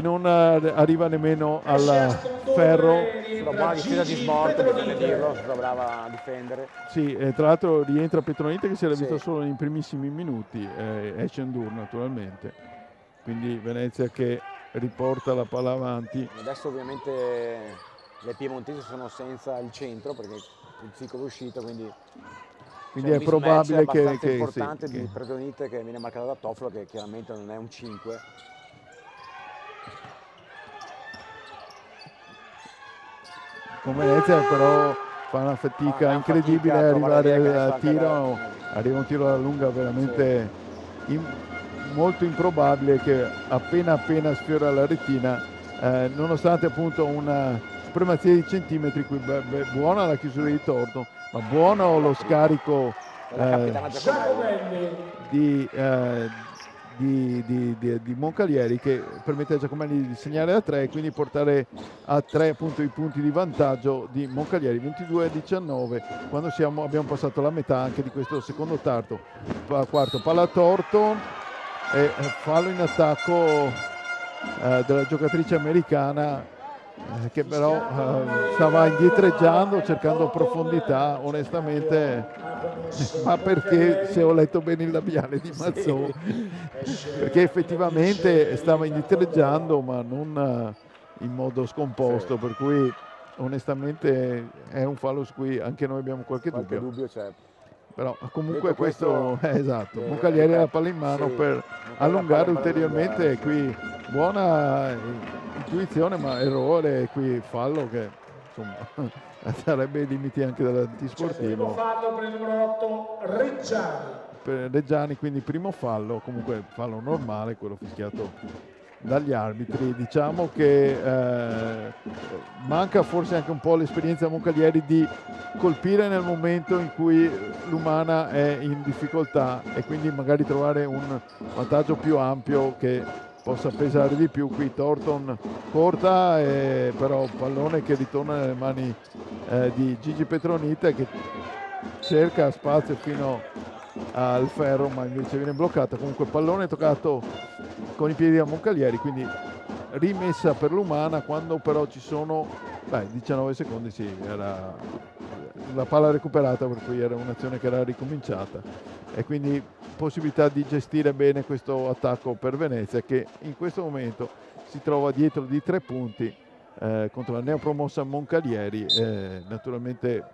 non arriva nemmeno al ferro. Una buona difesa di Smort, bisogna dirlo, è brava a difendere. Sì, tra l'altro rientra Petronite che si era visto Sì. solo nei primissimi minuti, esce Endur naturalmente, quindi Venezia che riporta la palla avanti. Adesso ovviamente le piemontesi sono senza il centro perché il ciclo è uscito, quindi c'è È un probabile mismatch abbastanza che importante sì, di Petronite che viene marcato da Toffolo, che chiaramente non è un 5. con Venezia però fa una fatica Fa incredibile fatica a a trovare arrivare via il al canestro tiro, anche arriva un tiro alla lunga veramente molto improbabile che appena sfiora la retina, nonostante appunto una supremazia di centimetri. Qui buona la chiusura di Thornton, ma buono lo scarico la capitana Giacomelli. di Moncalieri, che permette a Giacomelli di segnare da 3 e quindi portare a 3 appunto i punti di vantaggio di Moncalieri, 22-19, quando abbiamo passato la metà anche di questo secondo quarto. Palla a Thornton e fallo in attacco della giocatrice americana che però stava indietreggiando cercando profondità, onestamente, ma perché, se ho letto bene il labiale di Mazzò, perché effettivamente stava indietreggiando ma non in modo scomposto, per cui onestamente è un fallo su cui anche noi abbiamo qualche dubbio. C'è. Però comunque Detto questo, esatto, Moncalieri ha la palla in mano per allungare ulteriormente. Qui buona intuizione ma errore, qui fallo che insomma sarebbe ai limiti anche dell'antisportivo. Fallo per il numero 8 Reggiani. Per Reggiani, quindi primo fallo, comunque fallo normale, quello fischiato dagli arbitri. Diciamo che manca forse anche un po' l'esperienza a Moncalieri di colpire nel momento in cui l'Umana è in difficoltà e quindi magari trovare un vantaggio più ampio che possa pesare di più. Qui Thornton corta, però pallone che ritorna nelle mani di Gigi Petronite, che cerca spazio fino al ferro ma invece viene bloccata. Comunque pallone toccato con i piedi a Moncalieri, quindi rimessa per l'Umana, quando però ci sono 19 secondi. Sì, era la palla recuperata, per cui era un'azione che era ricominciata, e quindi possibilità di gestire bene questo attacco per Venezia, che in questo momento si trova dietro di 3 punti contro la neopromossa Moncalieri. Naturalmente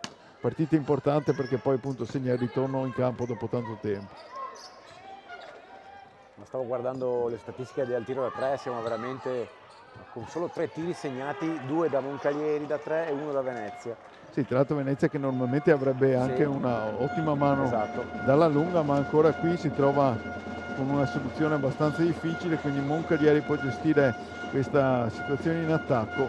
partita importante perché poi appunto segna il ritorno in campo dopo tanto tempo. Ma stavo guardando le statistiche del tiro da 3, siamo veramente con solo 3 tiri segnati, 2 da Moncalieri da 3 e 1 da Venezia. Sì, tra l'altro Venezia che normalmente avrebbe anche una ottima mano Esatto. dalla lunga, ma ancora qui si trova con una soluzione abbastanza difficile, quindi Moncalieri può gestire questa situazione in attacco.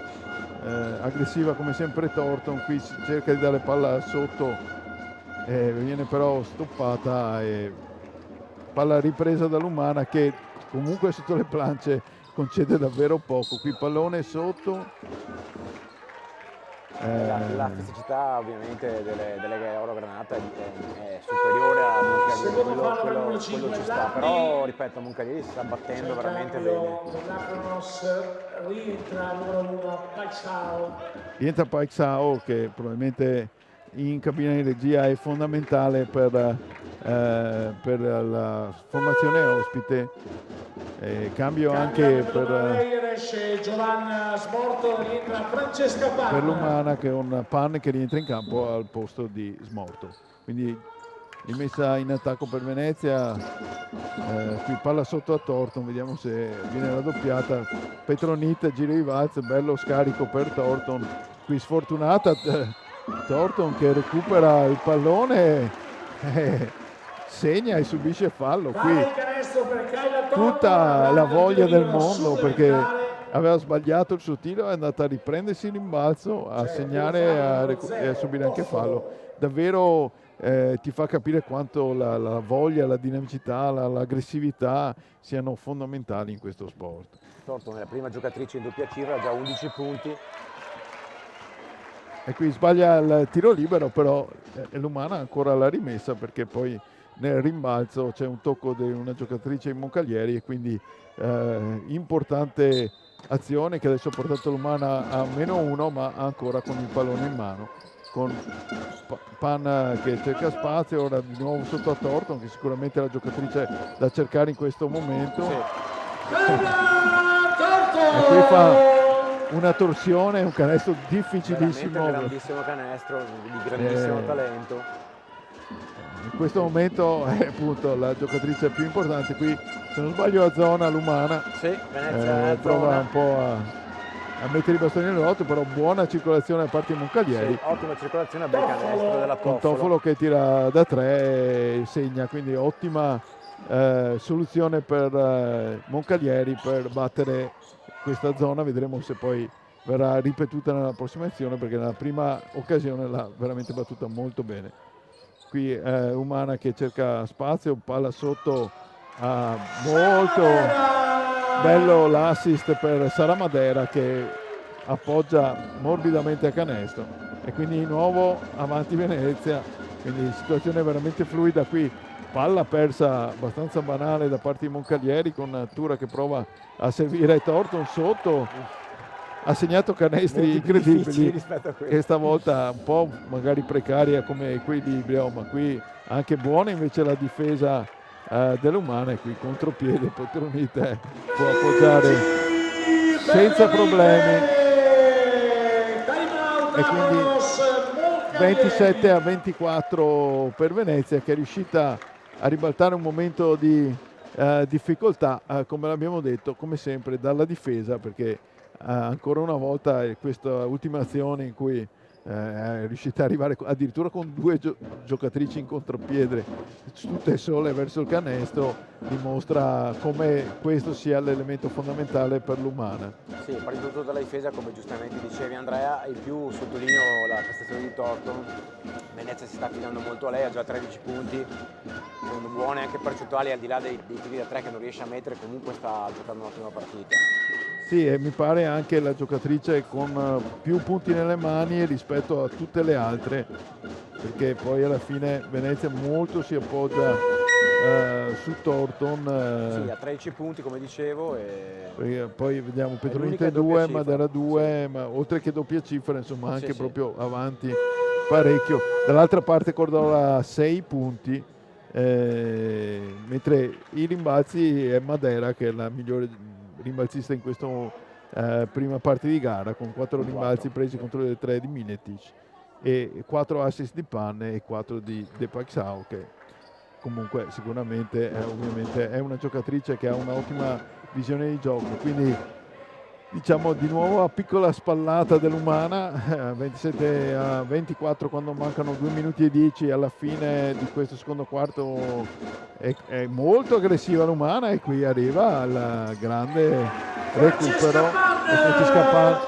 Aggressiva come sempre Thornton, qui si cerca di dare palla sotto viene però stoppata e palla ripresa dall'Umana che comunque sotto le planche concede davvero poco. Qui pallone sotto. La fisicità ovviamente delle Oro Granata è superiore a Moncaglieri, quello ci sta, però ripeto Moncaglieri si sta battendo veramente bene. Rientra Paixão che probabilmente in cabina di regia è fondamentale per la formazione ospite. Cambio anche per l'Umana che è un Pan che rientra in campo al posto di Smorto. Quindi rimessa in attacco per Venezia, qui palla sotto a Thornton, vediamo se viene la doppiata. Petronit, giro di valzer, bello scarico per Thornton, qui sfortunata Thornton che recupera il pallone, segna e subisce fallo. Qui tutta la voglia del mondo perché aveva sbagliato il suo tiro, è andata a riprendersi il rimbalzo, a segnare e a subire anche fallo. Davvero ti fa capire quanto la voglia, la dinamicità, l'aggressività siano fondamentali in questo sport. Thornton è la prima giocatrice in doppia cifra, ha già 11 punti. E qui sbaglia il tiro libero, però l'Umana ha ancora la rimessa perché poi nel rimbalzo c'è un tocco di una giocatrice in Moncaglieri e quindi importante azione che adesso ha portato l'Umana a -1 ma ancora con il pallone in mano, con Pan che cerca spazio, ora di nuovo sotto a Thornton che sicuramente è la giocatrice da cercare in questo momento. Sì. E qui fa una torsione, un canestro difficilissimo. Veramente grandissimo canestro, di grandissimo talento. In questo momento è appunto la giocatrice più importante. Qui se non sbaglio a zona l'Umana. Sì, Venezia prova un po' a mettere i bastoni nelle ruote, però buona circolazione da parte di Moncaglieri. Sì, ottima circolazione, bel canestro della con Toffolo che tira da 3 e segna, quindi ottima soluzione per Moncaglieri per battere questa zona. Vedremo se poi verrà ripetuta nella prossima azione perché nella prima occasione l'ha veramente battuta molto bene. Qui Umana che cerca spazio, palla sotto, molto bello l'assist per Sara Madera che appoggia morbidamente a canestro e quindi di nuovo avanti Venezia, quindi situazione veramente fluida qui. Palla persa abbastanza banale da parte di Moncaglieri con Tura che prova a servire Thornton sotto, ha segnato canestri incredibili che stavolta un po' magari precaria come equilibrio, ma qui anche buona invece la difesa dell'Umana e qui contropiede Petronite può appoggiare senza problemi e quindi 27-24 per Venezia che è riuscita a ribaltare un momento di difficoltà, come l'abbiamo detto, come sempre dalla difesa, perché ancora una volta questa ultima azione in cui è riuscita ad arrivare addirittura con 2 giocatrici in contropiede tutte sole verso il canestro, dimostra come questo sia l'elemento fondamentale per l'Umana. Sì, partito tutto dalla difesa, come giustamente dicevi Andrea, e più sottolineo la prestazione di Thornton. Venezia si sta affidando molto a lei, ha già 13 punti, con buone anche percentuali al di là dei tiri da 3 che non riesce a mettere, comunque sta giocando un'ottima partita. Sì, e mi pare anche la giocatrice con più punti nelle mani rispetto a tutte le altre, perché poi alla fine Venezia molto si appoggia su Thornton. Sì, a 13 punti come dicevo. E poi vediamo Petronite 2, Madera 2, sì. Ma oltre che doppia cifra, insomma anche sì, proprio avanti parecchio. Dall'altra parte Cordova 6 punti, mentre i rimbalzi è Madera che è la migliore rimbalzista in questa prima parte di gara con 4 rimbalzi presi contro le 3 di Miletic e 4 assist di Pan e 4 di De Paixão, che comunque sicuramente ovviamente è una giocatrice che ha un'ottima visione di gioco, quindi diciamo di nuovo a piccola spallata dell'Umana, 27-24 quando mancano 2 minuti e 10 alla fine di questo secondo quarto. È molto aggressiva l'Umana e qui arriva al grande recupero di Francesca Pan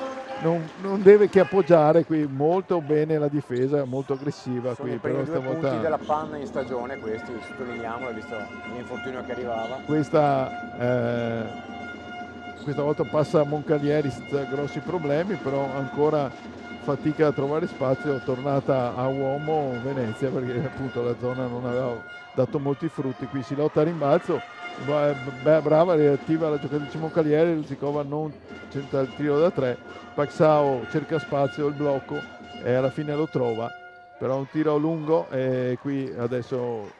non deve che appoggiare qui, molto bene la difesa, molto aggressiva Sono qui, i primi però due punti stavolta della panna in stagione questi, sottolineiamolo, visto l'infortunio che arrivava. questa volta passa a Moncalieri senza grossi problemi, però ancora fatica a trovare spazio, tornata a uomo Venezia perché appunto la zona non aveva dato molti frutti. Qui si lotta a rimbalzo, brava, reattiva la giocatrice Moncalieri, Lusikova non c'entra il tiro da 3, Paxao cerca spazio, il blocco e alla fine lo trova, però un tiro lungo e qui adesso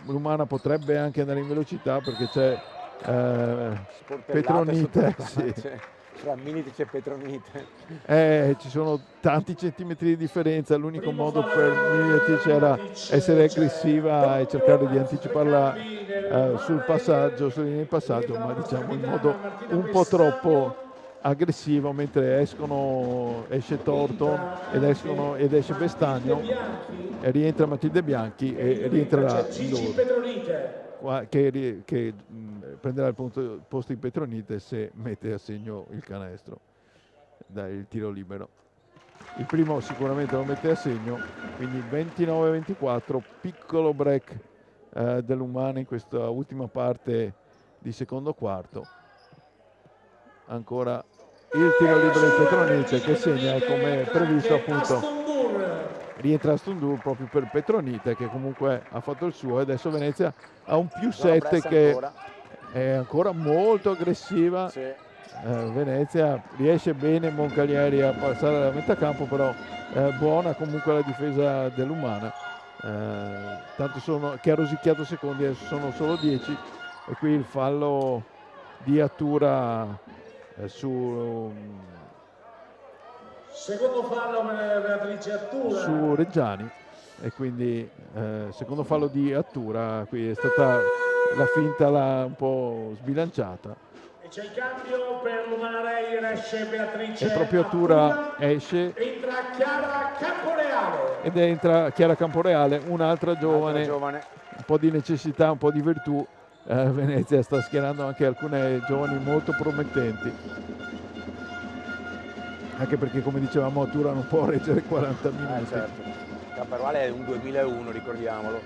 l'Umana potrebbe anche andare in velocità perché c'è Petronite, sì. Tra Militic e Petronite. Ci sono tanti centimetri di differenza, l'unico modo per Militic era essere aggressiva e cercare di anticiparla sul passaggio, sulla linea di passaggio, ma diciamo in modo un po' troppo aggressivo, mentre esce Thornton ed esce Bestagno e rientra Matilde Bianchi e rientrerà Lourdes, che prenderà il posto di Petronite se mette a segno il canestro il tiro libero. Il primo sicuramente lo mette a segno, quindi 29-24, piccolo break dell'Umana in questa ultima parte di secondo quarto. Ancora il tiro libero di Petronite che segna, come previsto appunto, rientra a Stundur proprio per Petronite che comunque ha fatto il suo e adesso Venezia ha un +7 che è ancora molto aggressiva. Sì. Venezia riesce bene Moncalieri a passare dalla metà campo, però buona comunque la difesa dell'Umana. Tanto che ha rosicchiato secondi, adesso sono solo 10 e qui il fallo di Attura secondo fallo per Beatrice Attura su Reggiani e quindi secondo fallo di Attura, qui è stata la finta un po' sbilanciata. E c'è il cambio per l'Umana Reyer, esce Beatrice e proprio Attura esce, entra Chiara Camporeale ed entra Chiara Camporeale, un'altra giovane, un po' di necessità, un po' di virtù. Venezia sta schierando anche alcune giovani molto promettenti, anche perché come dicevamo Attura non può reggere 40 minuti. Certo. Camporeale è un 2001, ricordiamolo.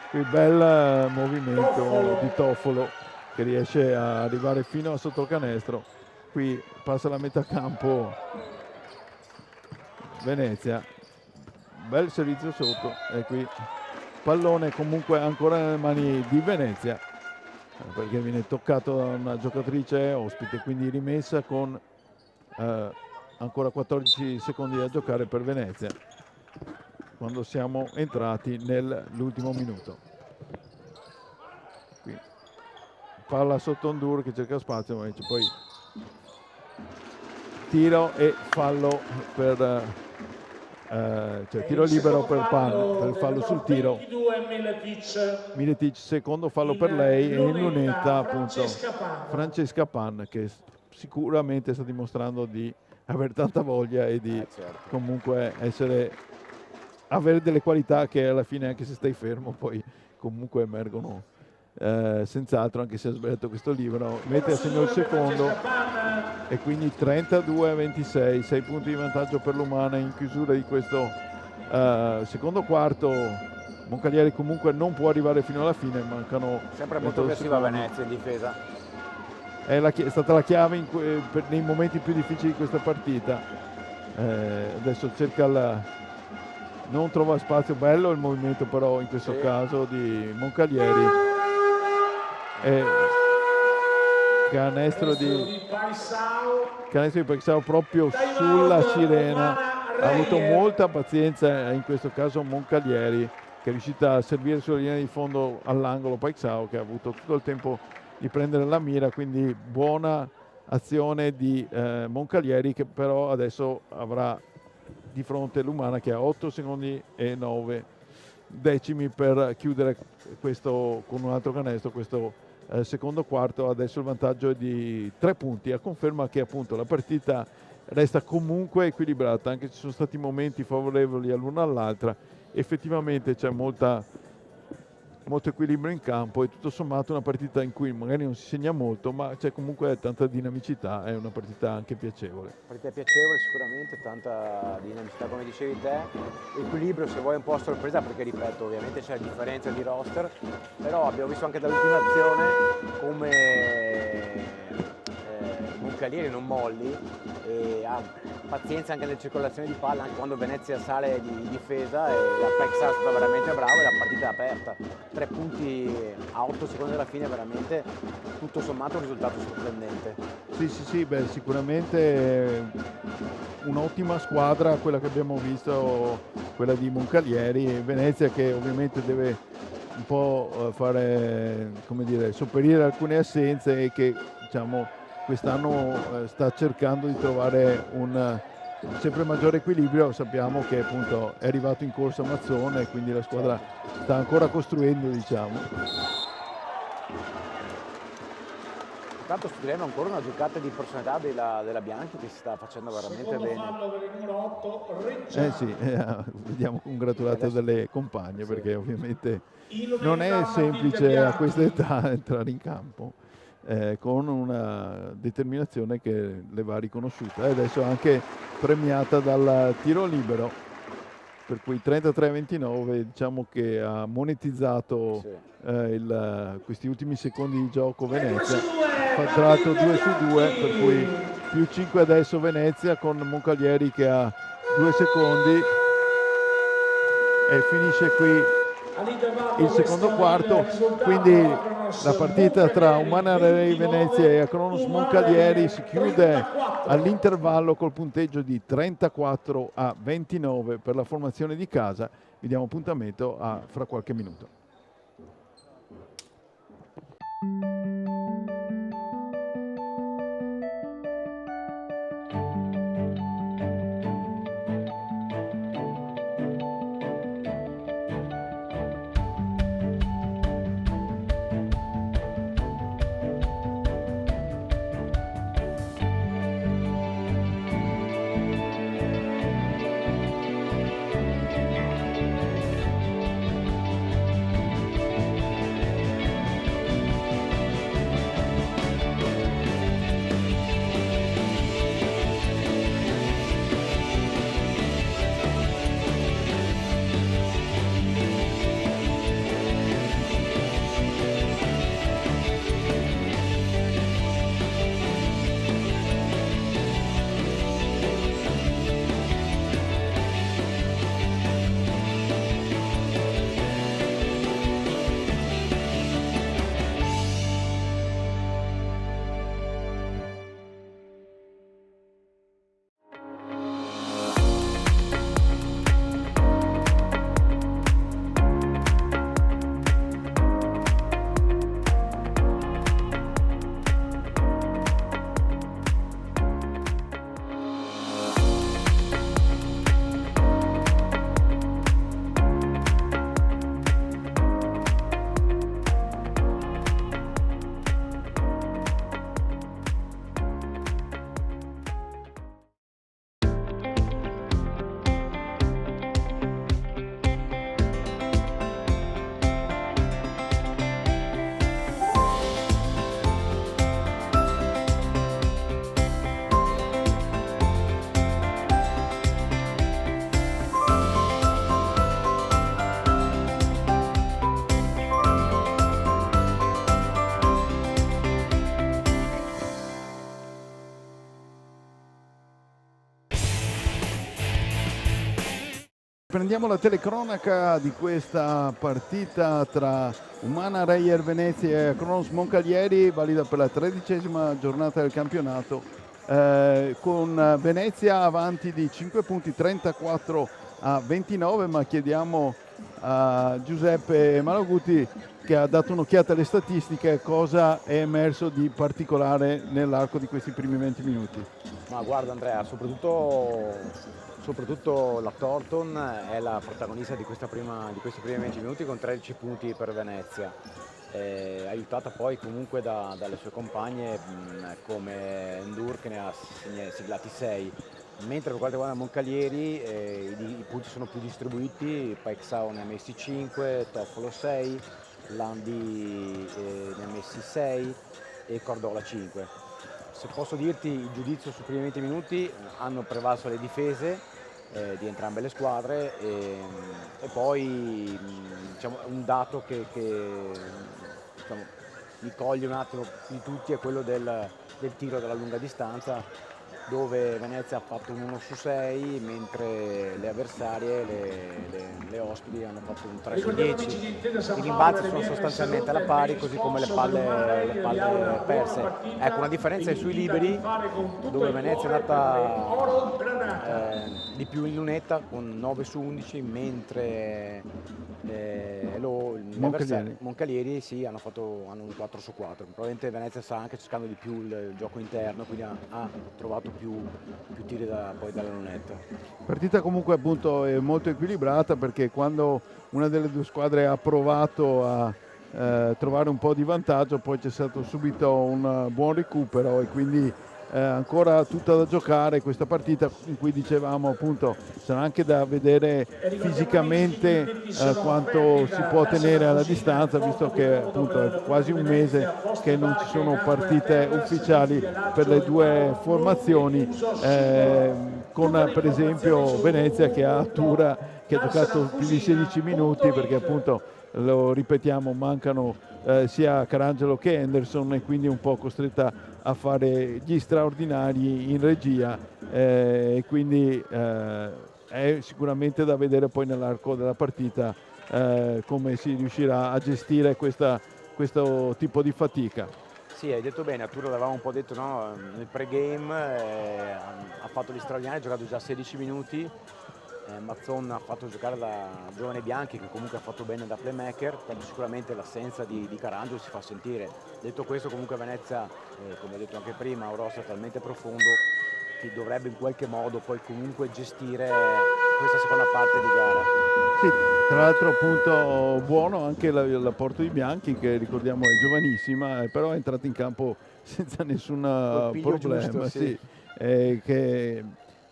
Qui bel movimento di Toffolo che riesce a arrivare fino a sotto il canestro. Qui passa la metà campo Venezia, bel servizio sotto e qui pallone comunque ancora nelle mani di Venezia perché viene toccato da una giocatrice ospite, quindi rimessa con ancora 14 secondi da giocare per Venezia quando siamo entrati nell'ultimo minuto. Qui palla sotto Ondur che cerca spazio, ma c'è poi tiro e fallo per tiro libero per Pan, per il fallo sul tiro. Miletic, secondo fallo per lei, e in lunetta appunto Francesca Pan, che sicuramente sta dimostrando di avere tanta voglia e di comunque avere delle qualità che alla fine, anche se stai fermo, poi comunque emergono senz'altro, anche se ha sbagliato questo libero. Mette a segno il secondo e quindi 32-26, 6 punti di vantaggio per l'Umana in chiusura di questo secondo quarto. Moncalieri comunque non può arrivare fino alla fine, mancano sempre molto aggressiva Venezia in difesa. È stata la chiave nei momenti più difficili di questa partita. Adesso cerca non trova spazio, bello il movimento però in questo caso di Moncalieri. Canestro di Paxao proprio sulla sirena. Ha avuto molta pazienza in questo caso Moncalieri, che è riuscita a servire sulla linea di fondo all'angolo Paxao, che ha avuto tutto il tempo di prendere la mira, quindi buona azione di Moncalieri, che però adesso avrà di fronte l'Umana che ha 8 secondi e 9 decimi per chiudere questo con un altro canestro, questo secondo quarto. Adesso il vantaggio è di 3 punti, a conferma che appunto la partita resta comunque equilibrata, anche se ci sono stati momenti favorevoli all'una all'altra. Effettivamente c'è molta molto equilibrio in campo e tutto sommato una partita in cui magari non si segna molto, ma c'è comunque tanta dinamicità, è una partita anche piacevole. Partita piacevole sicuramente, tanta dinamicità come dicevi te, equilibrio se vuoi un po' a sorpresa perché ripeto ovviamente c'è la differenza di roster, però abbiamo visto anche dall'ultima azione come Moncalieri non molli e ha pazienza anche nelle circolazioni di palla, anche quando Venezia sale di difesa e la Paixão è stata veramente brava e la partita è aperta. 3 punti a 8 secondi alla fine, veramente tutto sommato un risultato sorprendente. Sì, beh, sicuramente un'ottima squadra quella che abbiamo visto, quella di Moncalieri. Venezia che ovviamente deve un po' fare, come dire, sopperire alcune assenze e che diciamo quest'anno sta cercando di trovare un sempre maggiore equilibrio. Sappiamo che appunto è arrivato in corsa Mazzone, quindi la squadra sta ancora costruendo, diciamo. Intanto studieremo ancora una giocata di personalità della Bianchi che si sta facendo veramente bene. Fallo per il numero 8, Sì, vediamo congratulato dalle compagne, perché ovviamente non è semplice a questa età entrare in campo con una determinazione che le va riconosciuta e adesso anche premiata dal tiro libero, per cui 33-29 diciamo che ha monetizzato questi ultimi secondi di gioco Venezia, fa tra l'altro 2 su 2, per cui più 5 adesso Venezia con Moncalieri che ha 2 secondi e finisce qui il secondo quarto, quindi la partita tra Humana Real Venezia e Acronos Moncalieri si chiude all'intervallo col punteggio di 34-29 per la formazione di casa. Vi diamo appuntamento fra qualche minuto. Prendiamo la telecronaca di questa partita tra Humana Real Venezia e Acronos Moncalieri, valida per la 13ª giornata del campionato, con Venezia avanti di 5 punti, 34-29, ma chiediamo a Giuseppe Malaguti, che ha dato un'occhiata alle statistiche, cosa è emerso di particolare nell'arco di questi primi 20 minuti. Ma guarda Andrea, soprattutto la Thornton è la protagonista di questi primi 20 minuti con 13 punti per Venezia, aiutata poi comunque dalle sue compagne come Endur che ne ha siglati 6, mentre per quanto riguarda Moncalieri i punti sono più distribuiti, Paixão ne ha messi 5, Toffolo 6, Landi ne ha messi 6 e Cordola 5. Se posso dirti il giudizio sui primi 20 minuti, hanno prevalso le difese di entrambe le squadre e poi diciamo, un dato che diciamo, mi coglie un attimo di tutti è quello del tiro dalla lunga distanza, dove Venezia ha fatto un 1 su 6 mentre le avversarie, le ospiti, hanno fatto un 3 su 10. I rimbalzi sono sostanzialmente alla pari, così come le palle perse. Ecco, una differenza è sui liberi, dove Venezia è andata di più in lunetta con 9 su 11, mentre Moncalieri sì, hanno un 4 su 4. Probabilmente Venezia sta anche cercando di più il gioco interno, quindi ha trovato più tiri poi dalla lunetta. Partita comunque appunto è molto equilibrata, perché quando una delle due squadre ha provato a trovare un po' di vantaggio, poi c'è stato subito un buon recupero, e quindi ancora tutta da giocare questa partita, in cui dicevamo appunto sarà anche da vedere fisicamente quanto si può tenere alla distanza, visto che appunto è quasi un mese che non ci sono partite ufficiali per le due formazioni, con per esempio Venezia che ha Tura che ha giocato più di 16 minuti, perché appunto, lo ripetiamo, mancano sia Carangelo che Henderson, e quindi è un po' costretta a fare gli straordinari in regia, e quindi è sicuramente da vedere poi nell'arco della partita come si riuscirà a gestire questo tipo di fatica. Sì, hai detto bene, Arturo l'avevamo un po' detto, no? Nel pre-game ha fatto gli straordinari, ha giocato già 16 minuti. Mazzon ha fatto giocare la giovane Bianchi, che comunque ha fatto bene da playmaker, però sicuramente l'assenza di Carangelo si fa sentire. Detto questo, comunque Venezia, come ho detto anche prima, ha un roster talmente profondo che dovrebbe in qualche modo poi comunque gestire questa seconda parte di gara. Sì, tra l'altro appunto buono anche l'apporto di Bianchi, che ricordiamo è giovanissima, però è entrata in campo senza nessun problema, giusto, sì. Che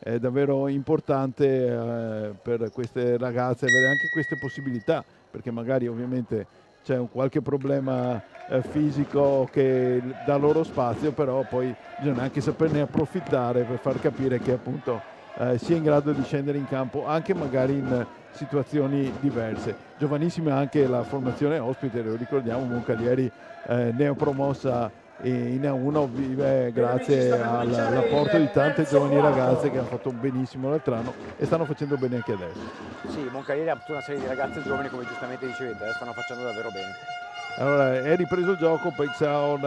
è davvero importante per queste ragazze avere anche queste possibilità, perché magari ovviamente c'è qualche problema fisico che dà loro spazio, però poi bisogna anche saperne approfittare per far capire che appunto sia in grado di scendere in campo anche magari in situazioni diverse. Giovanissima anche la formazione ospite, lo ricordiamo, Moncalieri neopromossa in A1 vive grazie all'apporto di tante giovani ragazze che hanno fatto benissimo l'altro anno e stanno facendo bene anche adesso. Sì, Moncalieri ha tutta una serie di ragazze giovani, come giustamente dicevete, stanno facendo davvero bene. Allora è ripreso il gioco, Peixao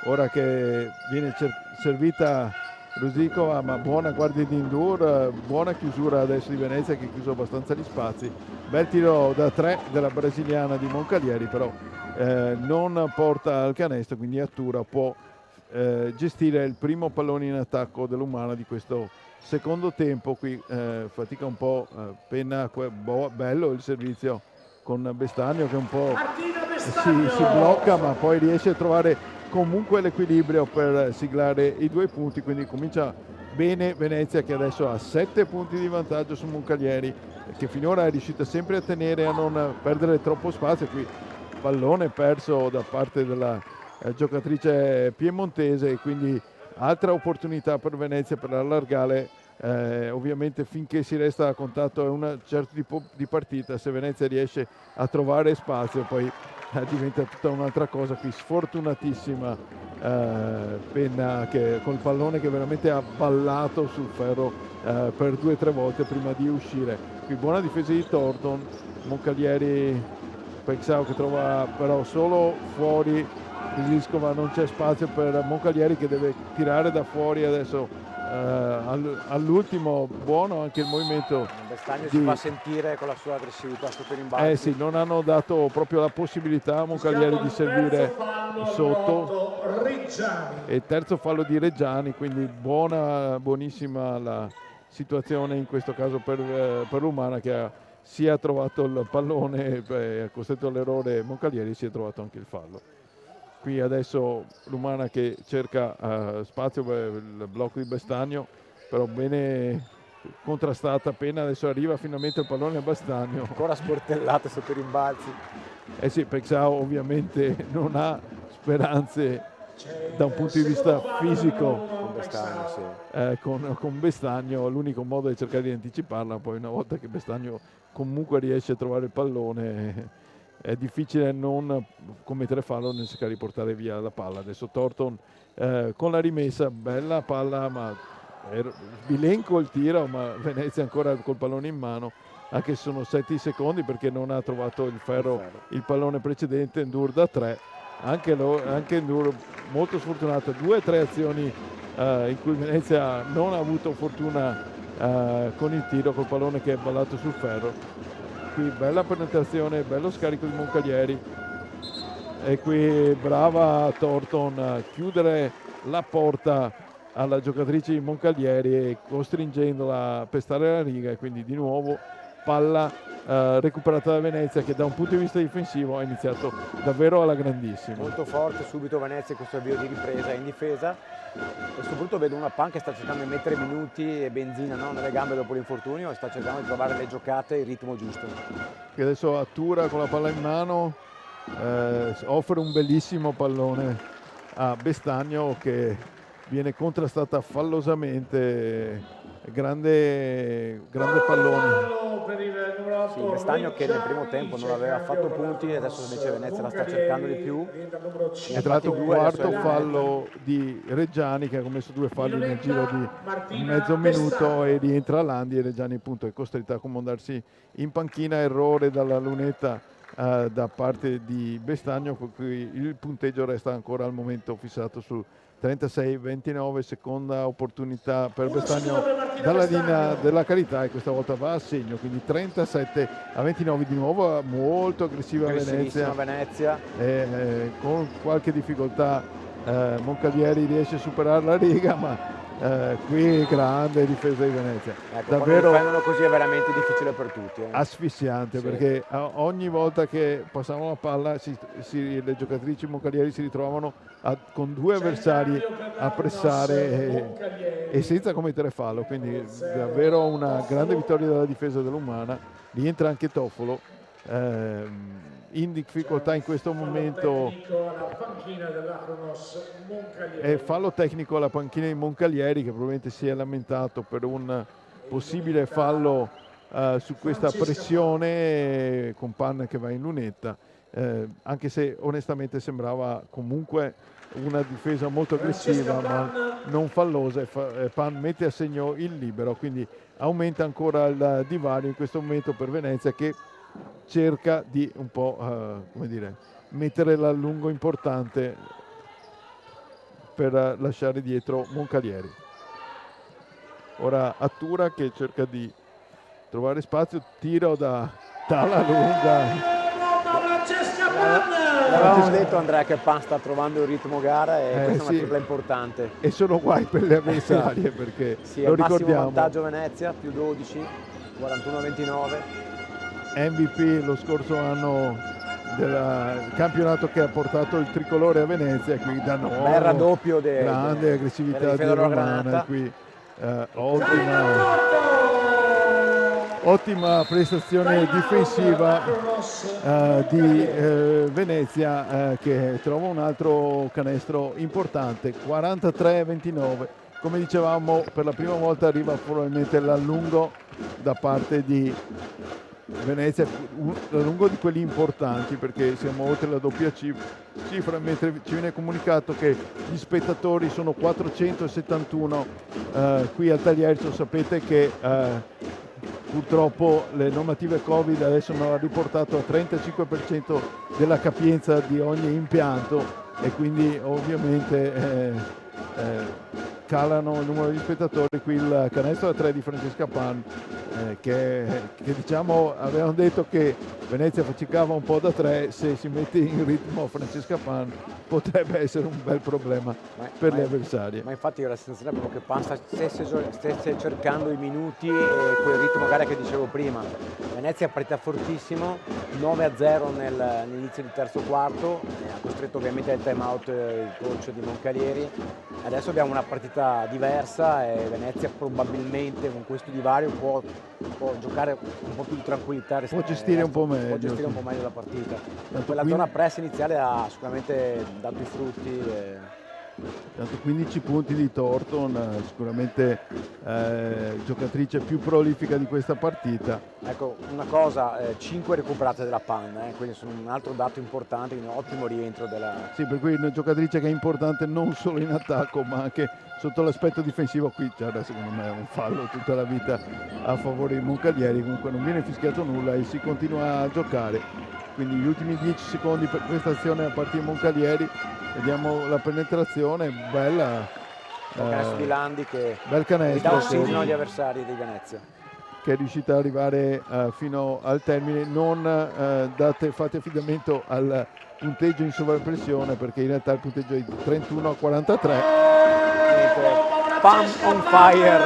ora che viene servita Rusicova, ma buona guardia di Indur, buona chiusura adesso di Venezia che ha chiuso abbastanza gli spazi. Bel tiro da 3 della brasiliana di Moncalieri, però non porta al canestro, quindi Attura può gestire il primo pallone in attacco dell'Umana di questo secondo tempo. Qui fatica un po' Penna, bello il servizio con Bestanio che un po' si blocca, ma poi riesce a trovare comunque l'equilibrio per siglare i 2 punti, quindi comincia bene Venezia, che adesso ha 7 punti di vantaggio su Moncalieri, che finora è riuscita sempre a tenere, a non perdere troppo spazio. Qui pallone perso da parte della giocatrice piemontese, e quindi altra opportunità per Venezia per allargare. Ovviamente finché si resta a contatto è un certo tipo di partita, se Venezia riesce a trovare spazio poi diventa tutta un'altra cosa. Qui sfortunatissima Penna che col pallone che veramente ha ballato sul ferro per 2 o 3 volte prima di uscire. Qui buona difesa di Thornton, Moncalieri, Peixao che trova però solo fuori Riscova, non c'è spazio per Moncalieri che deve tirare da fuori adesso. All'ultimo buono anche il movimento Bestagno si fa sentire con la sua aggressività sotto i rimbalzi. Sì, non hanno dato proprio la possibilità a Moncalieri di servire sotto. E terzo fallo di Reggiani, quindi buonissima la situazione in questo caso per l'Umana, che ha sia trovato il pallone e ha costretto all'errore Moncalieri, si è trovato anche il fallo. Qui adesso l'Umana che cerca spazio per il blocco di Bestagno, però bene contrastata. Appena adesso arriva finalmente il pallone a Bestagno. Ancora sportellate sotto i rimbalzi. Eh sì, Paixão ovviamente non ha speranze da un punto di vista fisico Con Bestagno, sì. con Bestagno. L'unico modo è cercare di anticiparla, poi una volta che Bestagno comunque riesce a trovare il pallone è difficile non commettere fallo nel cercare di portare via la palla. Adesso Thornton con la rimessa, bella palla, ma sbilenco il tiro, ma Venezia ancora col pallone in mano, anche se sono 7 secondi perché non ha trovato il ferro il pallone precedente. Ndour da 3, anche Ndour molto sfortunato, 2 o 3 azioni in cui Venezia non ha avuto fortuna con il tiro, col pallone che è ballato sul ferro. Qui bella penetrazione, bello scarico di Moncalieri, e qui brava Thornton a chiudere la porta alla giocatrice di Moncalieri, costringendola a pestare la riga, e quindi di nuovo palla recuperata da Venezia, che da un punto di vista difensivo ha iniziato davvero alla grandissima. Molto forte subito Venezia in questo avvio di ripresa in difesa. A questo punto vedo una Pan che sta cercando di mettere minuti e benzina, no, nelle gambe dopo l'infortunio, e sta cercando di trovare le giocate e il ritmo giusto. Che adesso Attura con la palla in mano offre un bellissimo pallone a Bestagno, che viene contrastata fallosamente. Grande pallone. Sì, Bestagno che nel primo tempo non aveva fatto punti, adesso invece Venezia la sta cercando di più. È tra l'altro un quarto fallo di Reggiani, che ha commesso 2 falli nel giro di mezzo minuto, e rientra Landi, e Reggiani appunto è costretta a accomodarsi in panchina. Errore dalla lunetta da parte di Bestagno, per cui il punteggio resta ancora al momento fissato su 36-29. Seconda opportunità per Bestagno dalla linea della Carità, e questa volta va a segno, quindi 37-29. Di nuovo molto aggressiva Venezia. Con qualche difficoltà Moncalieri riesce a superare la riga, ma qui grande difesa di Venezia. Ecco, davvero difendono così è veramente difficile per tutti. Asfissiante, sì. Perché ogni volta che passavano la palla le giocatrici Moncalieri si ritrovavano con 2 avversari a pressare e senza commettere fallo, quindi davvero una grande vittoria della difesa dell'Umana. Rientra anche Toffolo in difficoltà in questo momento. È fallo tecnico alla panchina di Moncalieri, che probabilmente si è lamentato per un possibile fallo su questa pressione, con Pan che va in lunetta, anche se onestamente sembrava comunque una difesa molto aggressiva ma non fallosa. Pan mette a segno il libero, quindi aumenta ancora il divario in questo momento per Venezia, che cerca di un po' mettere l'allungo importante per lasciare dietro Moncalieri. Ora Attura che cerca di trovare spazio, tiro dalla lunga. Avevamo detto, Andrea, che Pan sta trovando il ritmo gara, e questa è una tripla importante. E sono guai per le avversarie perché sì, lo ricordiamo. Massimo Vantaggio Venezia, più 12, 41-29. MVP lo scorso anno del campionato, che ha portato il tricolore a Venezia, e qui da nuovo bel raddoppio grande aggressività di Romana, qui ottima prestazione difensiva di Venezia, che trova un altro canestro importante. 43-29. Come dicevamo, per la prima volta arriva probabilmente l'allungo da parte di Venezia, l'allungo di quelli importanti, perché siamo oltre la doppia cifra, mentre ci viene comunicato che gli spettatori sono 471 qui al Tagliercio. Sapete che purtroppo le normative Covid adesso hanno riportato a 35% della capienza di ogni impianto, e quindi ovviamente calano il numero di spettatori. Qui il canestro da 3 di Francesca Pan, che diciamo avevano detto che Venezia faticava un po' da 3, se si mette in ritmo Francesca Pan potrebbe essere un bel problema per le avversarie. Ma infatti la sensazione è proprio che Pan stesse cercando i minuti e quel ritmo gara che dicevo prima. Venezia è partita fortissimo, 9-0 nell'inizio di terzo quarto, ha costretto ovviamente al time out il coach di Moncalieri. Adesso abbiamo una partita partita diversa e Venezia probabilmente con questo divario può giocare un po' più di tranquillità, può gestire un po' meglio, può gestire un po' meglio la partita. Quella quindi, zona press iniziale ha sicuramente dato i frutti. Tanto 15 punti di Thornton, sicuramente giocatrice più prolifica di questa partita. Ecco, una cosa, 5 recuperate dalla panna, quindi sono un altro dato importante, quindi un ottimo rientro della... Sì, per cui una giocatrice che è importante non solo in attacco ma anche sotto l'aspetto difensivo. Qui c'era secondo me un fallo tutta la vita a favore di Moncalieri, comunque non viene fischiato nulla e si continua a giocare. Quindi gli ultimi 10 secondi per questa azione da parte di Moncalieri. Vediamo la penetrazione, bella. Il canestro di Landi che bel canestro, dà ossigeno agli avversari di Venezia. Che è riuscita ad arrivare fino al termine. Non fate affidamento al punteggio in sovraimpressione, perché in realtà il punteggio è di 31-43. Pan on fire!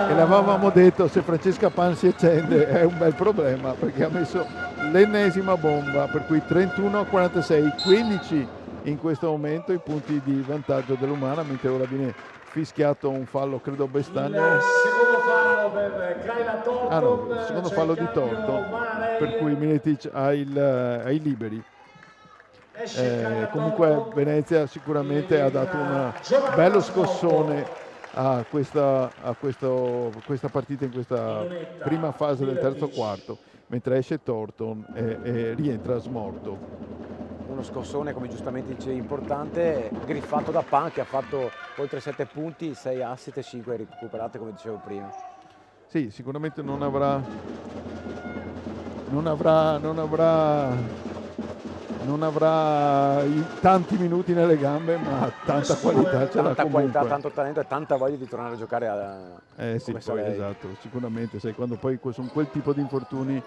E l'avevamo detto, se Francesca Pan si accende è un bel problema, perché ha messo l'ennesima bomba, per cui 31-46, 15 in questo momento i punti di vantaggio dell'Umana, mentre ora viene fischiato un fallo, credo Bestagno. Il secondo fallo per Kyla Thornton. Il secondo fallo di Thornton, per cui Miletic ha i liberi. Comunque Venezia sicuramente ha dato un bello scossone a questa partita in questa prima fase del terzo quarto, mentre esce Thornton e rientra smorto. Uno scossone, come giustamente dicevi, importante, griffato da Pan, che ha fatto oltre 7 punti, 6 assist e 5 recuperate, come dicevo prima. Sì, sicuramente non avrà tanti minuti nelle gambe, ma tanta qualità ce l'ha comunque. Tanta qualità, tanto talento e tanta voglia di tornare a giocare sì, poi, esatto, sicuramente, sai, quando poi sono quel tipo di infortuni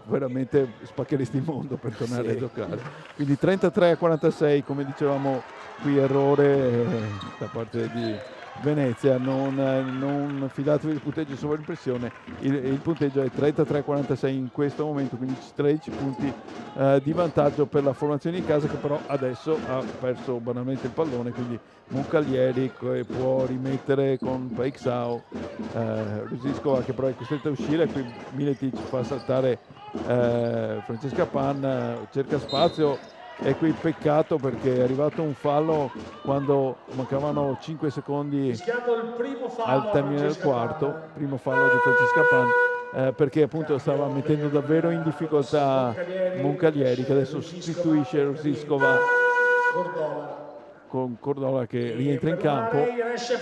veramente spaccheresti il mondo per tornare a giocare. Quindi 33-46, come dicevamo qui, errore da parte di Venezia, non fidatevi del punteggio sovraimpressione, il punteggio è 33-46 in questo momento, quindi 13 punti di vantaggio per la formazione in casa, che però adesso ha perso banalmente il pallone, quindi Moncalieri può rimettere con Paixão, Rusiscova che però è costretta a uscire, qui Miletic fa saltare Francesca Pan, cerca spazio. E qui peccato, perché è arrivato un fallo quando mancavano 5 secondi al termine del quarto, primo fallo di Francesca Pan, perché appunto stava mettendo davvero in difficoltà Moncalieri, che adesso sostituisce Rusiscova con Cordova che rientra in campo. Esce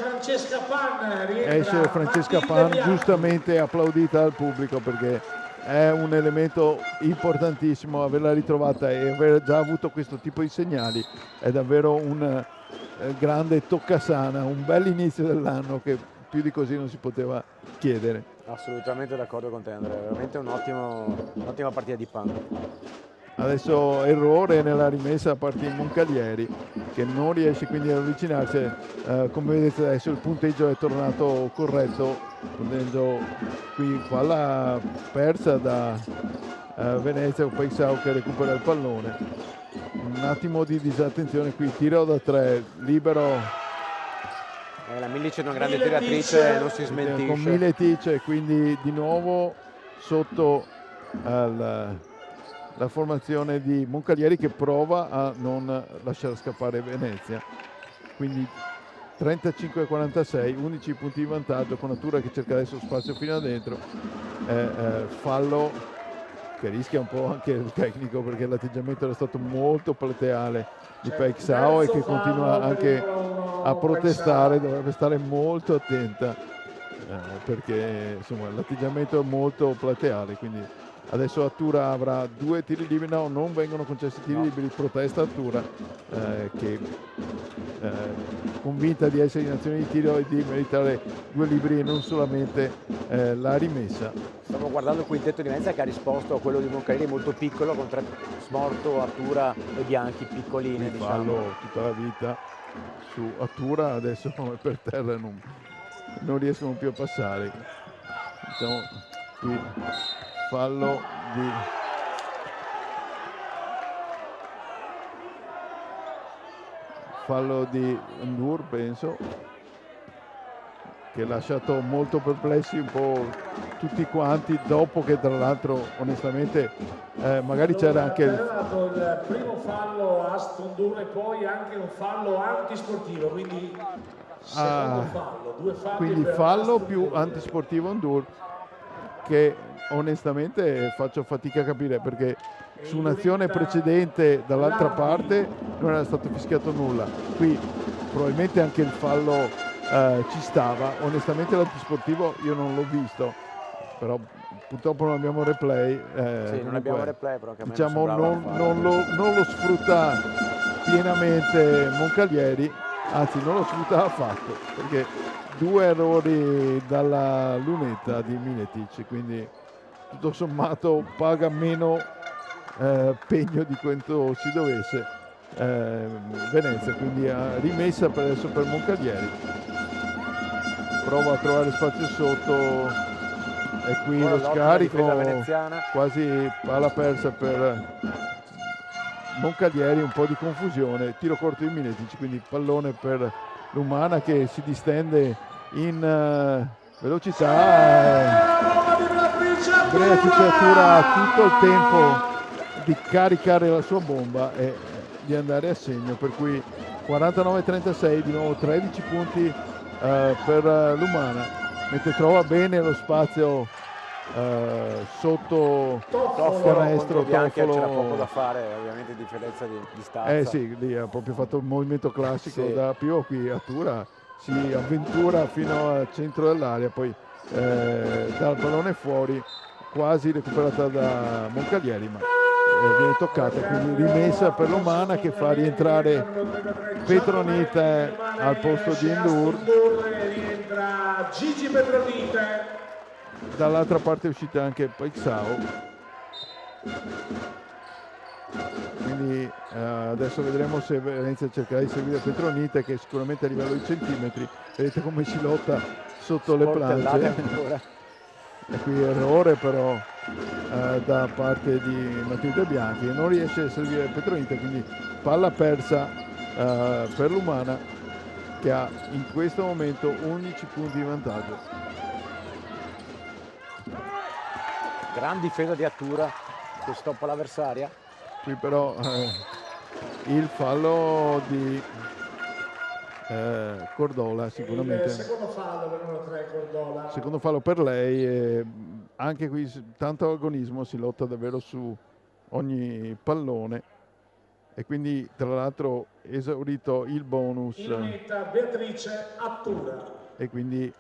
Francesca Pan, giustamente applaudita dal pubblico, perché è un elemento importantissimo averla ritrovata, e aver già avuto questo tipo di segnali è davvero un grande toccasana, un bel inizio dell'anno che più di così non si poteva chiedere. Assolutamente d'accordo con te, Andrea, veramente un'ottima partita di Pan. Adesso errore nella rimessa da parte di Moncalieri, che non riesce quindi ad avvicinarsi. Come vedete adesso il punteggio è tornato corretto, prendendo qui palla persa da Venezia, con Paixão che recupera il pallone. Un attimo di disattenzione qui, tiro da 3, libero. La Milic è una grande tiratrice, non si smentisce. Con Miletic, quindi di nuovo sotto la formazione di Moncalieri, che prova a non lasciare scappare Venezia. Quindi 35-46, 11 punti di vantaggio, con Natura che cerca adesso spazio fino a dentro. Fallo che rischia un po' anche il tecnico, perché l'atteggiamento era stato molto plateale di Paixão, e che continua anche a protestare. Dovrebbe stare molto attenta, perché insomma l'atteggiamento è molto plateale. Quindi adesso Attura avrà 2 tiri liberi, no, non vengono concessi tiri liberi, protesta Attura, che convinta di essere in azione di tiro e di meritare 2 liberi e non solamente la rimessa. Stavo guardando il quintetto di Venezia, che ha risposto a quello di Moncalieri molto piccolo, con 3 Smorto, Attura e Bianchi piccoline. Fallo tutta la vita su Attura, adesso per terra non riescono più a passare. Diciamo qui fallo fallo di N'Dour, penso, che ha lasciato molto perplessi un po' tutti quanti, dopo che tra l'altro onestamente magari c'era anche il primo fallo a N'Dour e poi anche un fallo antisportivo, quindi secondo fallo, 2 falli, quindi fallo più antisportivo N'Dour, che onestamente faccio fatica a capire, perché su un'azione precedente dall'altra parte non era stato fischiato nulla. Qui probabilmente anche il fallo ci stava. Onestamente l'antisportivo io non l'ho visto, però purtroppo non abbiamo replay. Sì, non abbiamo replay, però che a me diciamo non non lo sfrutta pienamente Moncalieri, anzi non lo sfrutta affatto, perché 2 errori dalla lunetta di Miletic, quindi tutto sommato paga meno pegno di quanto si dovesse Venezia, quindi rimessa per adesso per Moncalieri. Prova a trovare spazio sotto, e qui lo scarico, quasi palla persa per Moncalieri, un po' di confusione, tiro corto di Miletic, quindi pallone per l'Umana che si distende in velocità. Beatrice Attura ha tutto il tempo di caricare la sua bomba e di andare a segno, per cui 49-36, di nuovo 13 punti per l'Umana, mentre trova bene lo spazio sotto canestro. Bianchi c'era poco da fare, ovviamente, differenza di distanza. Sì, lì ha proprio fatto un movimento classico da pivot. Qui Attura si avventura fino al centro dell'area, poi dal pallone fuori, quasi recuperata da Moncalieri, ma viene toccata, quindi rimessa per l'Umana, che fa rientrare Petronite al posto di N'Dour. Rientra Gigi Petronite. Dall'altra parte è uscita anche Paixao, quindi adesso vedremo se Venezia cercherà di seguire Petronite, che sicuramente a livello di centimetri, vedete come si lotta sotto le planche. E qui errore però da parte di Matilde Bianchi, non riesce a servire Petronite, quindi palla persa per l'Umana, che ha in questo momento 11 punti di vantaggio. Gran difesa di Attura che stoppa l'avversaria. Qui però il fallo di Cordola, sicuramente il secondo fallo per numero 3 Cordola. Secondo fallo per lei, anche qui tanto agonismo, si lotta davvero su ogni pallone, e quindi tra l'altro esaurito il bonus in meta Beatrice Attura, e quindi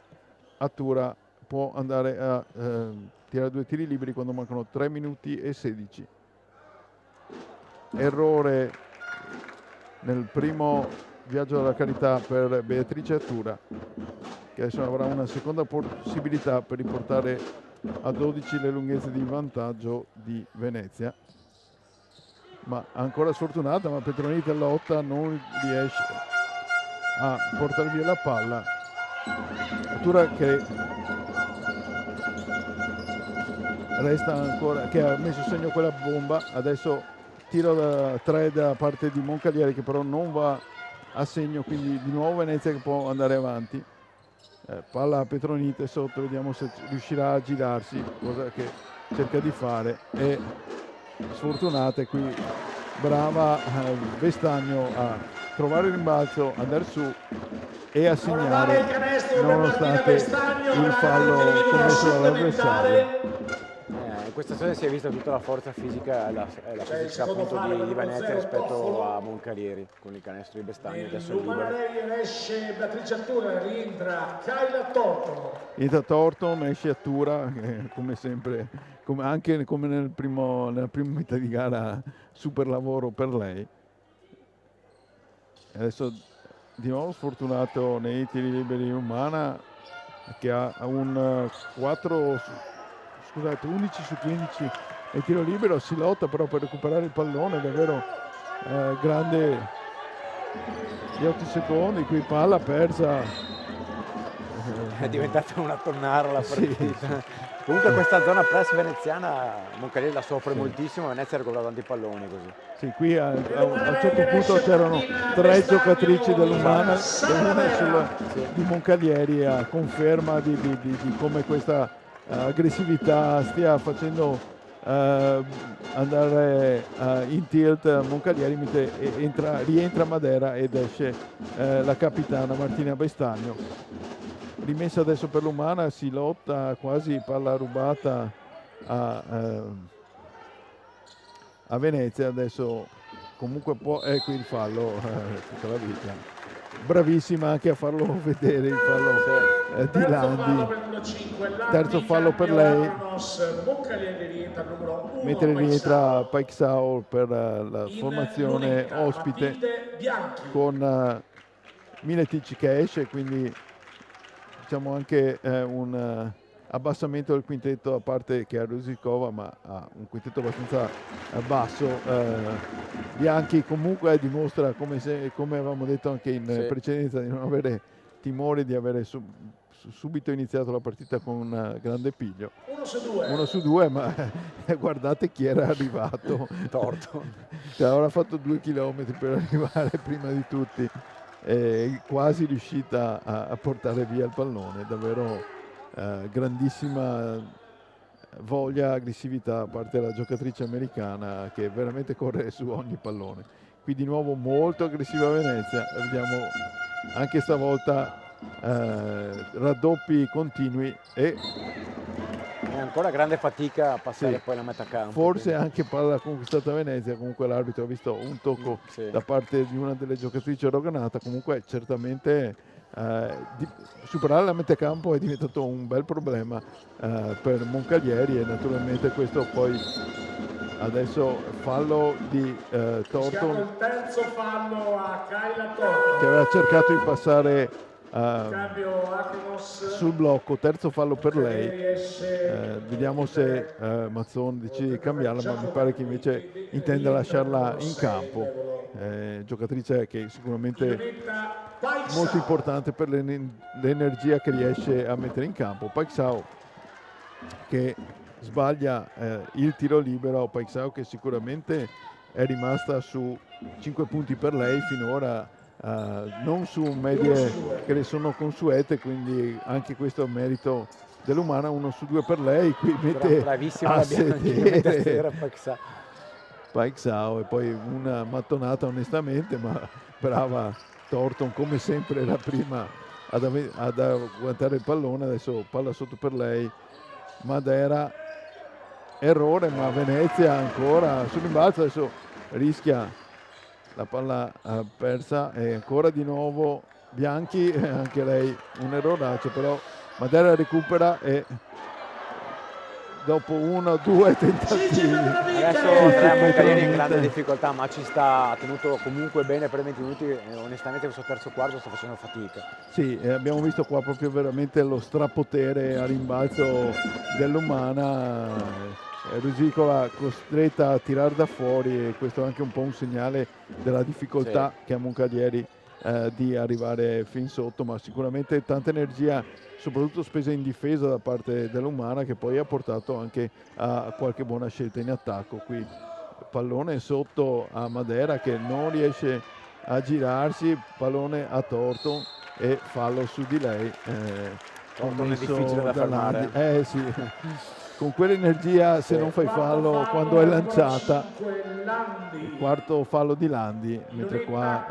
Attura può andare a tirare 2 tiri liberi quando mancano 3 minuti e 16. Errore nel primo viaggio della carità per Beatrice Attura, che adesso avrà una seconda possibilità per riportare a 12 le lunghezze di vantaggio di Venezia, ma ancora sfortunata, ma Petronite lotta, non riesce a portare via la palla. Attura che resta ancora, che ha messo segno quella bomba, adesso tiro da 3 da parte di Moncalieri, che però non va a segno, quindi di nuovo Venezia che può andare avanti. Palla a Petronite sotto, vediamo se riuscirà a girarsi, cosa che cerca di fare, e sfortunata, qui brava Vestagno a trovare il rimbalzo, andare su e a segnare, nonostante il fallo commesso dall'avversario. In questa stagione si è vista tutta la forza fisica e la fisicità appunto di Venezia rispetto a Moncalieri, con il canestro di Bestagno. Adesso è libero. Esce Beatrice Attura, rientra Kyla Thornton. Entra Thornton, esce Attura, come sempre, anche come nella prima metà di gara, super lavoro per lei. Adesso di nuovo sfortunato nei tiri liberi Umana, che ha un 11 su 15 e tiro libero, si lotta però per recuperare il pallone, davvero grande gli 8 secondi, qui palla persa È diventata una tonnara la Sì, partita. Comunque questa zona press veneziana, Moncalieri la soffre moltissimo, Venezia recupera tanti palloni così. Sì, qui a un certo punto c'erano 3 giocatrici dell'Umana di Moncalieri, a conferma di come questa aggressività stia facendo andare in tilt Moncalieri, mentre rientra Madera ed esce la capitana Martina Bestagno. Rimessa adesso per l'Umana, si lotta quasi palla rubata a Venezia. Adesso comunque qui il fallo tutta la vita. Bravissima anche a farlo vedere il fallo di Landi. Terzo fallo per lei, mentre rientra Paixão per la formazione ospite con Miletic che esce, quindi diciamo anche un abbassamento del quintetto, a parte che ha Ružíková, ma ha un quintetto abbastanza basso. Bianchi comunque dimostra, come avevamo detto anche in precedenza, di non avere timore, di avere subito iniziato la partita con un grande piglio. 1 su 2, ma guardate chi era arrivato. Torto. Avrà fatto 2 chilometri per arrivare prima di tutti. Quasi riuscita a portare via il pallone. Davvero grandissima voglia, aggressività da parte della giocatrice americana, che veramente corre su ogni pallone. Qui di nuovo molto aggressiva Venezia, vediamo anche stavolta raddoppi continui e ancora grande fatica a passare poi la metà campo. Forse anche palla conquistata a Venezia. Comunque l'arbitro ha visto un tocco da parte di una delle giocatrici eroganata. Comunque certamente superare la metà campo è diventato un bel problema per Moncalieri, e naturalmente questo poi adesso fallo di Thornton, il terzo fallo a Kayla Thornton, che aveva cercato di passare sul blocco. Terzo fallo per lei. Vediamo se Mazzon decide di cambiarla, ma mi pare che invece intenda lasciarla in campo. Giocatrice che sicuramente molto importante per l'energia che riesce a mettere in campo. Paixão che sbaglia il tiro libero. Paixão che sicuramente è rimasta su 5 punti per lei finora, non su medie che le sono consuete, quindi anche questo è un merito dell'Umana. 1 su 2 per lei. Qui mette a sedere Paixão, e poi una mattonata onestamente, ma brava Thornton come sempre, la prima ad agguantare il pallone. Adesso palla sotto per lei, Madera, errore, ma Venezia ancora sul rimbalzo, adesso rischia la palla persa, e ancora di nuovo Bianchi, anche lei un erroraccio, però Madera recupera e dopo 1 o 2 tentativi adesso Moncalieri in grande difficoltà, ma ci sta tenuto comunque bene per 20 minuti, e onestamente questo terzo quarto sta facendo fatica. Sì, abbiamo visto qua proprio veramente lo strapotere a rimbalzo dell'Umana. Ružíková costretta a tirare da fuori, e questo è anche un po' un segnale della difficoltà che ha Moncalieri di arrivare fin sotto, ma sicuramente tanta energia, soprattutto spesa in difesa da parte dell'Umana, che poi ha portato anche a qualche buona scelta in attacco. Qui pallone sotto a Madera che non riesce a girarsi, pallone a Thornton e fallo su di lei. Thornton è difficile da fermare. Sì. Con quell'energia, se non fai fallo quando è lanciata. Il quarto fallo di Landi, mentre qua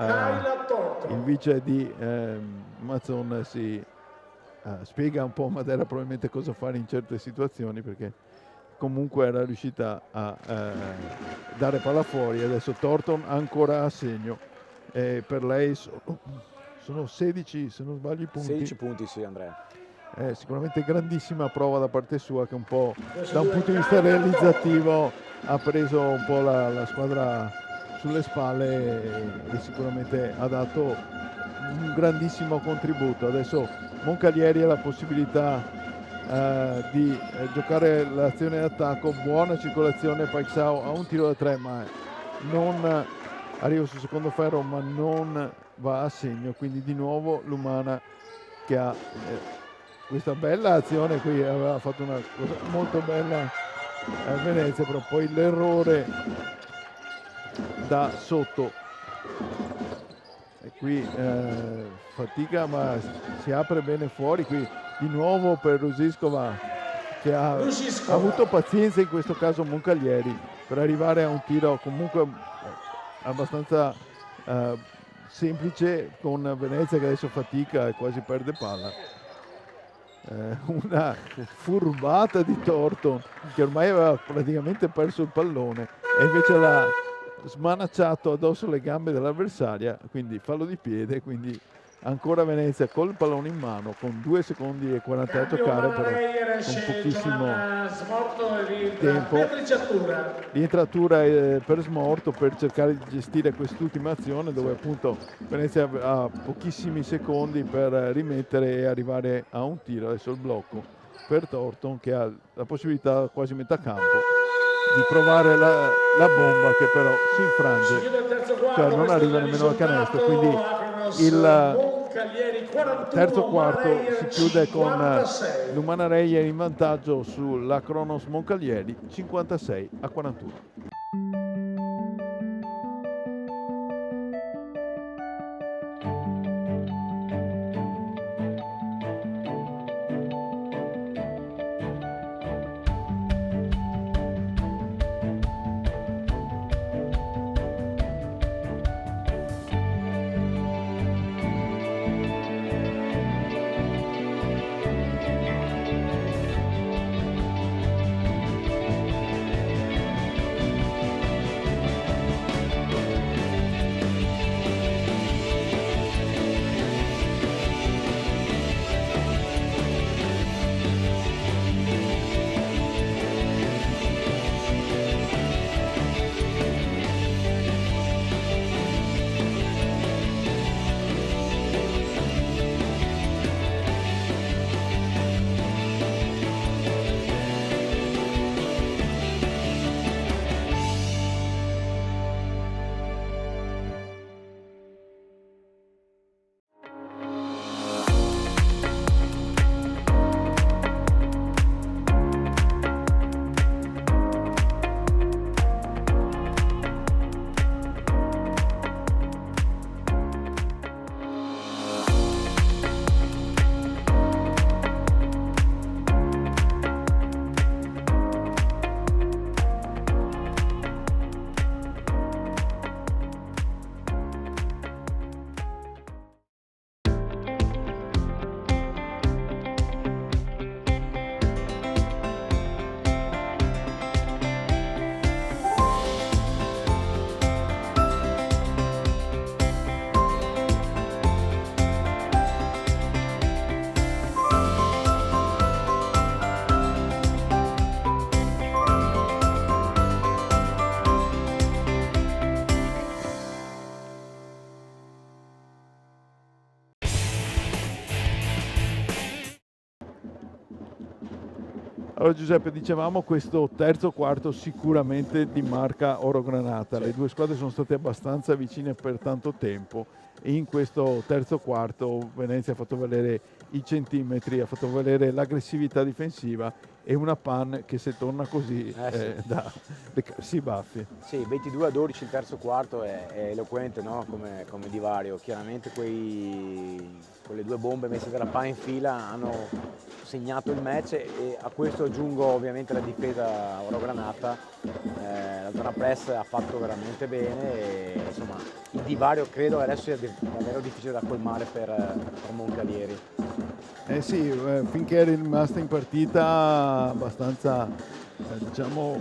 il vice di Mazzon si spiega un po' a Madera probabilmente cosa fare in certe situazioni, perché comunque era riuscita a dare palla fuori. Adesso Thornton ancora a segno, per lei sono 16, se non sbaglio, i punti. 16 punti, sì, Andrea. Sicuramente grandissima prova da parte sua, che un po' da un punto di vista realizzativo ha preso un po' la squadra sulle spalle, e sicuramente ha dato un grandissimo contributo. Adesso Moncalieri ha la possibilità di giocare l'azione d'attacco. Buona circolazione, Paixão ha un tiro da 3, ma non arriva sul secondo ferro, ma non va a segno, quindi di nuovo l'Umana che ha questa bella azione qui, aveva fatto una cosa molto bella a Venezia, però poi l'errore da sotto e qui fatica, ma si apre bene fuori qui di nuovo per Ružičková, che ha avuto pazienza in questo caso Moncalieri per arrivare a un tiro comunque abbastanza semplice, con Venezia che adesso fatica e quasi perde palla. Una furbata di Thornton che ormai aveva praticamente perso il pallone e invece l'ha smanacciato addosso le gambe dell'avversaria, quindi fallo di piede, quindi ancora Venezia col pallone in mano con 2 secondi e 40 a giocare, però con pochissimo tempo. Rientratura per Smorto per cercare di gestire quest'ultima azione, dove appunto Venezia ha pochissimi secondi per rimettere e arrivare a un tiro. Adesso il blocco per Thornton, che ha la possibilità quasi metà campo di provare la bomba, che però si infrange, cioè non arriva nemmeno al canestro, quindi il terzo quarto si chiude con l'Umana Reyer in vantaggio sulla Kronos Moncalieri 56 a 41. Allora Giuseppe, dicevamo questo terzo quarto sicuramente di marca Oro Granata, le due squadre sono state abbastanza vicine per tanto tempo e in questo terzo quarto Venezia ha fatto valere i centimetri, ha fatto valere l'aggressività difensiva e una PAN che se torna così da leccarsi i baffi. Sì, 22-12 il terzo quarto è eloquente, no? come divario. Chiaramente quelle due bombe messe dalla PAN in fila hanno segnato il match e a questo aggiungo ovviamente la difesa Oro Granata. La zona press ha fatto veramente bene e insomma il divario credo adesso sia davvero difficile da colmare per Moncalieri. Sì, finché è rimasta in partita abbastanza diciamo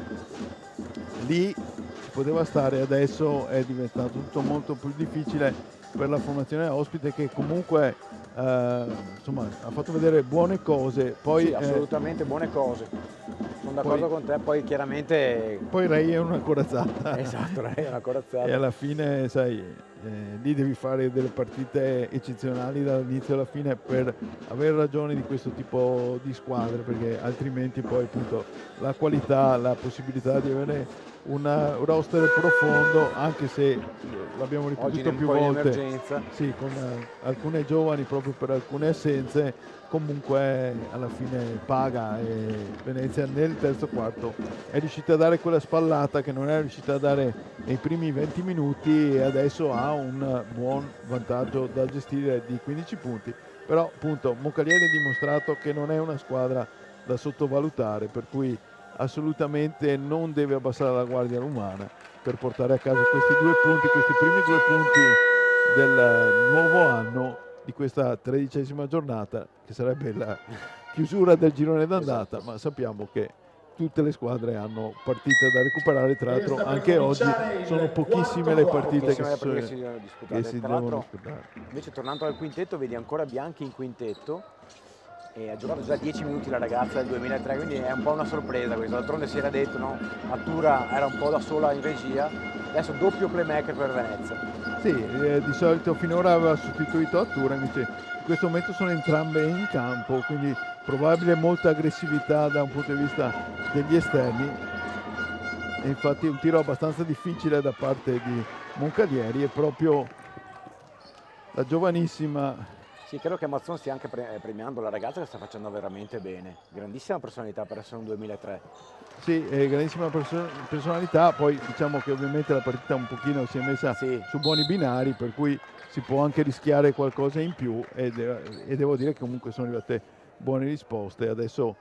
lì ci poteva stare, adesso è diventato tutto molto più difficile per la formazione ospite, che comunque insomma ha fatto vedere buone cose, poi sì, assolutamente buone cose, sono d'accordo con te, poi chiaramente poi Ray è una corazzata. Esatto, Ray è una corazzata e alla fine sai lì devi fare delle partite eccezionali dall'inizio alla fine per avere ragione di questo tipo di squadre, perché altrimenti poi appunto la qualità, la possibilità di avere un roster profondo, anche se l'abbiamo Oggi ripetuto un più po' in volte, emergenza. sì, con alcune giovani proprio per alcune assenze, comunque alla fine paga, e Venezia nel terzo quarto è riuscita a dare quella spallata che non era riuscita a dare nei primi 20 minuti e adesso ha un buon vantaggio da gestire di 15 punti. Però appunto Moncalieri ha dimostrato che non è una squadra da sottovalutare, per cui assolutamente non deve abbassare la guardia l'Umana per portare a casa questi 2 punti, questi primi 2 punti del nuovo anno di questa 13ª giornata, che sarebbe la chiusura del girone d'andata, Esatto. ma sappiamo che tutte le squadre hanno partite da recuperare, tra l'altro Sta per anche oggi cominciare il sono pochissime le quarto partite Pochissime le partite che si devono che disputare. si Tra devono l'altro, disputare. invece tornando al quintetto, vedi ancora Bianchi in quintetto e ha giocato già 10 minuti la ragazza del 2003, quindi è un po' una sorpresa questo. D'altronde si era detto, no? Attura era un po' da sola in regia, adesso doppio playmaker per Venezia. Sì, di solito finora aveva sostituito Attura, invece in questo momento sono entrambe in campo, quindi probabile molta aggressività da un punto di vista degli esterni, e infatti un tiro abbastanza difficile da parte di Moncalieri è proprio la giovanissima. Sì, credo che Mazzon stia anche premiando la ragazza che sta facendo veramente bene. Grandissima personalità per essere un 2003. Sì, grandissima personalità, poi diciamo che ovviamente la partita un pochino si è messa Sì. su buoni binari, per cui si può anche rischiare qualcosa in più, e devo dire che comunque sono arrivate buone risposte. Adesso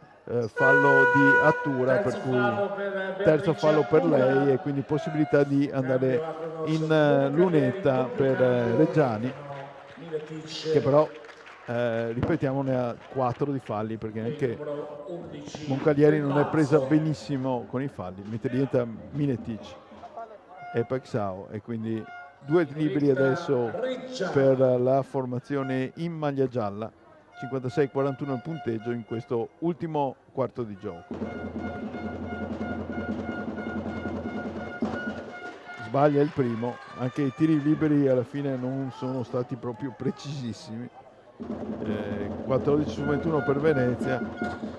fallo di Attura, per cui terzo fallo per lei, e quindi possibilità di andare in lunetta per Reggiani, che però ripetiamo ne ha 4 di falli, perché anche Moncalieri non è presa benissimo con i falli, mentre diventa Miletic e Paixão, e quindi 2 liberi adesso per la formazione in maglia gialla. 56-41 il punteggio in questo ultimo quarto di gioco. Sbaglia il primo, anche i tiri liberi alla fine non sono stati proprio precisissimi. 14 su 21 per Venezia,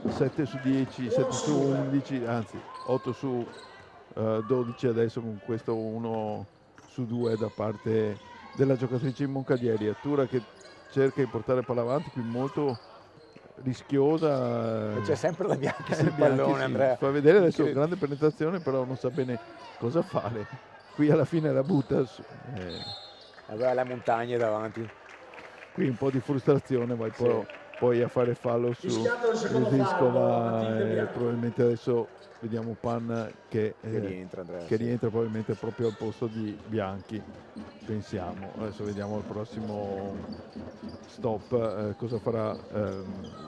7 su 10, 7 su 11, anzi 8 su 12 adesso, con questo 1 su 2 da parte della giocatrice Moncalieri. Attura che cerca di portare palla avanti, qui molto rischiosa. E c'è sempre la Bianchi sul Bianchi, pallone, sì, Andrea. fa vedere adesso grande penetrazione, però non sa bene cosa fare. Qui alla fine la butta su, Aveva le montagne davanti. qui un po' di frustrazione, ma poi a fare fallo su Fischiato il secondo Rizkova, fallo, Matilde Bianchi. probabilmente adesso vediamo Pan che rientra, Andrea, che sì. rientra probabilmente proprio al posto di Bianchi, pensiamo. Adesso vediamo il prossimo stop, cosa farà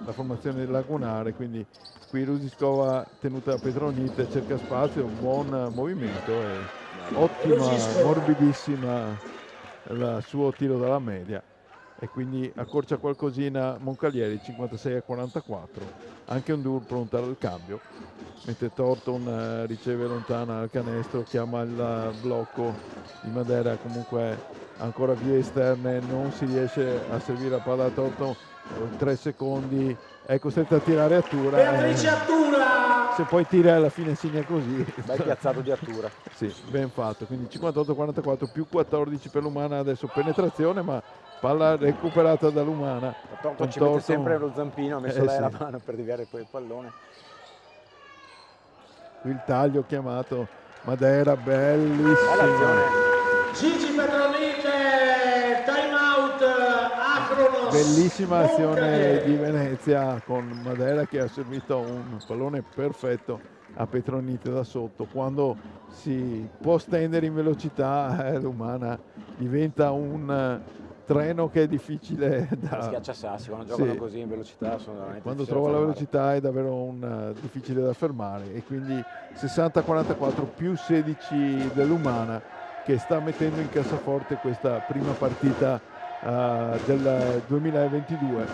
la formazione del Lagunare. Quindi qui Ruziskova tenuta da Petronite, cerca spazio, buon movimento e ottima, morbidissima il suo tiro dalla media, e quindi accorcia qualcosina Moncalieri. 56-44, anche un Dur pronta al cambio, mentre Thornton riceve lontana al canestro, chiama il blocco di Madera, comunque ancora vie esterne, non si riesce a servire la palla a Thornton, 3 secondi, è costretta a tirare Attura. Beatrice Attura! Se poi tira alla fine segna così. Bel piazzato di Attura. Sì, ben fatto, quindi 58-44 più 14 per l'Umana, adesso penetrazione, ma palla recuperata dall'Umana. Thornton ci mette sempre lo zampino, ha messo lei sì, la mano per deviare poi il pallone. qui il taglio chiamato Madera, bellissimo. L'azione. Gigi Petronite, time out, Acronos. Bellissima azione Moncalieri. di Venezia, con Madera che ha servito un pallone perfetto a Petronite da sotto. Quando si può stendere in velocità, l'Umana diventa un treno che è difficile da... Schiacciasassi, quando giocano Sì. così in velocità sono veramente Quando difficili trova da la fermare. velocità è davvero difficile da fermare, e quindi 60-44 più 16 dell'Umana, che sta mettendo in cassaforte questa prima partita del 2022,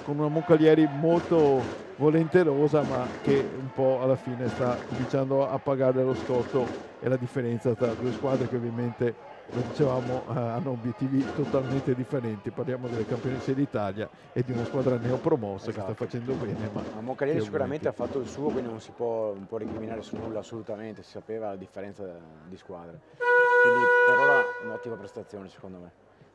con una Moncalieri molto volenterosa, ma che un po' alla fine sta cominciando a pagare lo scotto, e la differenza tra due squadre che ovviamente lo dicevamo, hanno obiettivi totalmente differenti. Parliamo delle campionesse d'Italia e di una squadra neopromossa che sta facendo bene. Ma Moncalieri che sicuramente ovviamente- ha fatto il suo, quindi non può recriminare su nulla assolutamente, si sapeva la differenza di squadre. Quindi per ora un'ottima prestazione secondo me.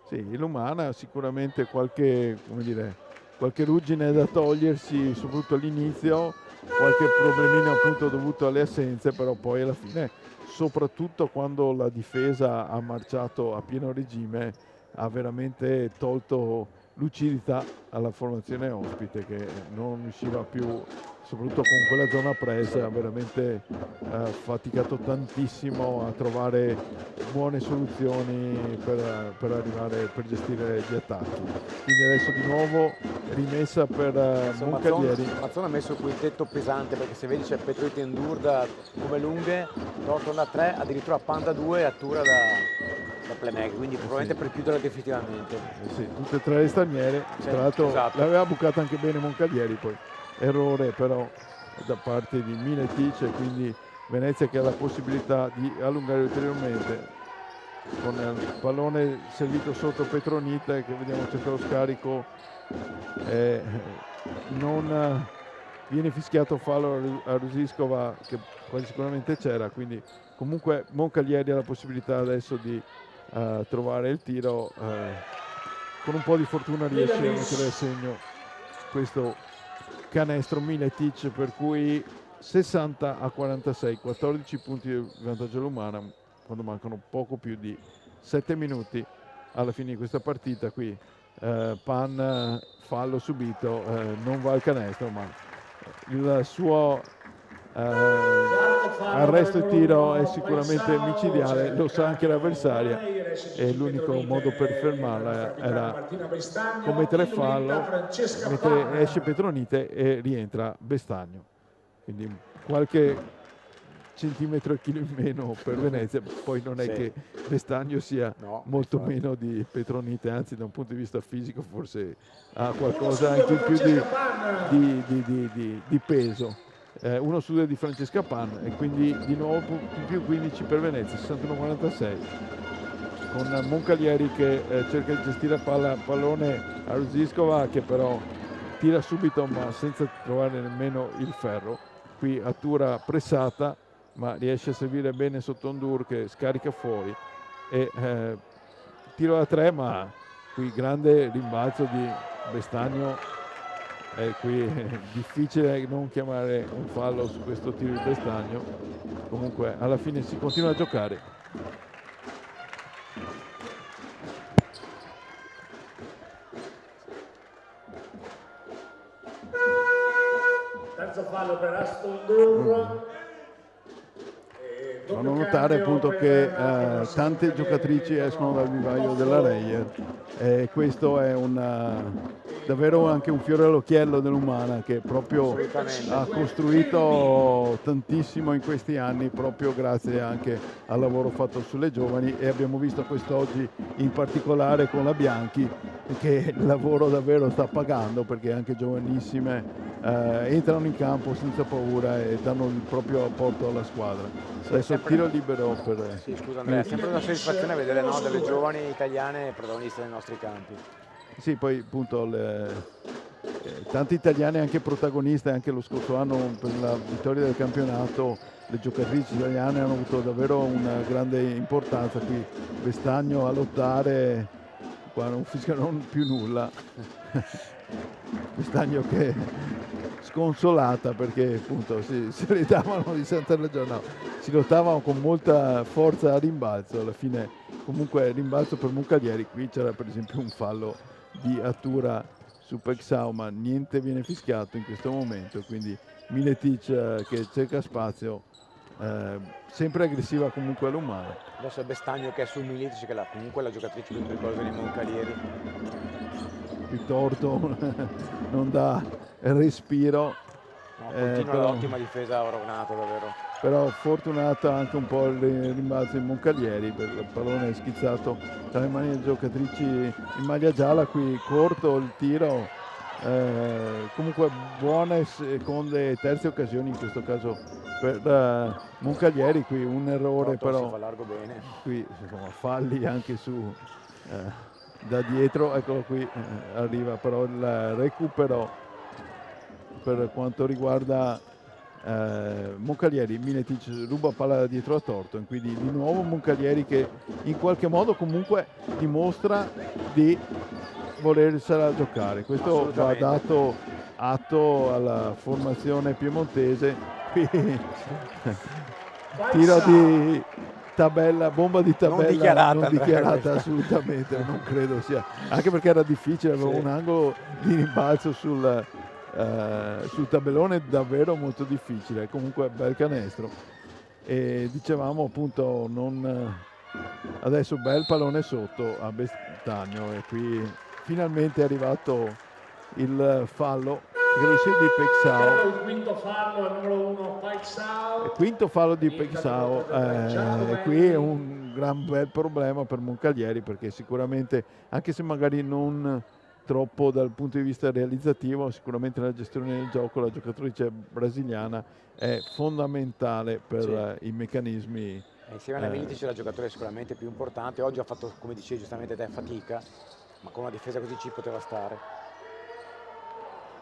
Sì, l'Umana sicuramente qualche, come dire, qualche ruggine da togliersi, soprattutto all'inizio, qualche problemino appunto dovuto alle assenze, però poi alla fine, soprattutto quando la difesa ha marciato a pieno regime, ha veramente tolto lucidità alla formazione ospite che non riusciva più, soprattutto con quella zona presa, ha veramente faticato tantissimo a trovare buone soluzioni per arrivare, per gestire gli attacchi. Quindi adesso di nuovo rimessa per Moncalieri. Mazzone ha messo quel tetto pesante perché se vedi c'è Petroiti e Endurda come lunghe, Torton da 3, addirittura Panda 2 e Attura da playmaker, quindi probabilmente per chiudere definitivamente. Sì, tutte e tre le straniere, Sì, tra l'altro esatto. l'aveva bucata anche bene Moncalieri, poi errore però da parte di Miletic, e quindi Venezia che ha la possibilità di allungare ulteriormente con il pallone servito sotto Petronite che vediamo cerca lo scarico, non viene fischiato fallo a Rusiskova che quasi sicuramente c'era, quindi comunque Moncalieri ha la possibilità adesso di trovare il tiro, con un po' di fortuna riesce a mettere a segno questo canestro Miletic, per cui 60-46, 14 punti di vantaggio all'Umana quando mancano poco più di 7 minuti alla fine di questa partita. Qui Pan fallo subito, non va al canestro, ma il suo arresto e tiro è sicuramente micidiale, lo sa anche l'avversaria e l'unico modo per fermarla era commettere fallo, mentre esce Petronite e rientra Bestagno. Quindi qualche centimetro e chilo in meno per Venezia, poi non è Sì. che Bestagno sia No, molto infatti. meno di Petronite, anzi da un punto di vista fisico forse ha qualcosa anche in più di peso. 1 su 2 di Francesca Pan e quindi di nuovo in più 15 per Venezia, 61-46, con Moncalieri che cerca di gestire il pallone a Rusiskova che però tira subito ma senza trovare nemmeno il ferro. Qui Attura pressata ma riesce a servire bene sotto Ondur che scarica fuori e tiro da 3, ma qui grande rimbalzo di Bestagno e qui è difficile non chiamare un fallo su questo tiro di Bestagno. Comunque alla fine si continua a giocare. Terzo fallo per Aston Dur. Fanno notare appunto che tante giocatrici escono dal vivaio della Reyer e questo è davvero anche un fiore all'occhiello dell'Umana che proprio ha costruito tantissimo in questi anni proprio grazie anche al lavoro fatto sulle giovani, e abbiamo visto quest'oggi in particolare con la Bianchi che il lavoro davvero sta pagando, perché anche giovanissime entrano in campo senza paura e danno il proprio apporto alla squadra. Adesso tiro libero per... Sì, scusa Andrea, è sempre una soddisfazione vedere delle giovani italiane protagoniste dei nostri campi. Sì, poi appunto tanti italiani anche protagoniste, anche lo scorso anno per la vittoria del campionato le giocatrici italiane hanno avuto davvero una grande importanza. Qui Bestagno a lottare, qua non fischiano più nulla. Bestagno che sconsolata perché appunto si ridavano di Santa Legione, no, si lottavano con molta forza a rimbalzo, alla fine comunque rimbalzo per Moncalieri. Qui c'era per esempio un fallo di Attura su Pexau, ma niente viene fischiato in questo momento, quindi Miletic che cerca spazio, sempre aggressiva comunque all'Umana. Adesso è Bestagno che è su Militic, che è comunque la giocatrice più pericolosa di Moncalieri. Il torto non dà respiro, No, continua però, l'ottima difesa Oronato davvero. però fortunato anche un po' il rimbalzo in Moncalieri, per il pallone è schizzato tra le mani delle giocatrici in maglia gialla. Qui corto il tiro comunque buone seconde e terze occasioni, in questo caso per Moncaglieri. Qui un errore Torton si però, fa largo bene. qui insomma falli anche su da dietro, eccolo qui, arriva però il recupero per quanto riguarda Moncaglieri. Miletic ruba palla da dietro a Torton, quindi di nuovo Moncaglieri che in qualche modo comunque dimostra di volersela giocare. Questo va Assolutamente. dato atto alla formazione piemontese. Qui tiro di tabella, bomba di tabella Non dichiarata, non Andrea, dichiarata questa. assolutamente, non credo sia, anche perché era difficile, aveva Sì. un angolo di rimbalzo sul tabellone davvero molto difficile. Comunque bel canestro, e dicevamo appunto adesso bel pallone sotto a Bestagno, e qui finalmente è arrivato il fallo, credo sia di Pexao. Il quinto fallo è numero 1 Paixão. Quinto fallo di Pexao, qui è un gran bel problema per Moncaglieri, perché sicuramente, anche se magari non troppo dal punto di vista realizzativo, sicuramente nella gestione del gioco la giocatrice brasiliana è fondamentale per i meccanismi. Insieme alla Miletic è la giocatore sicuramente più importante. Oggi ha fatto, come dicevi giustamente te, fatica, ma con una difesa così ci poteva stare.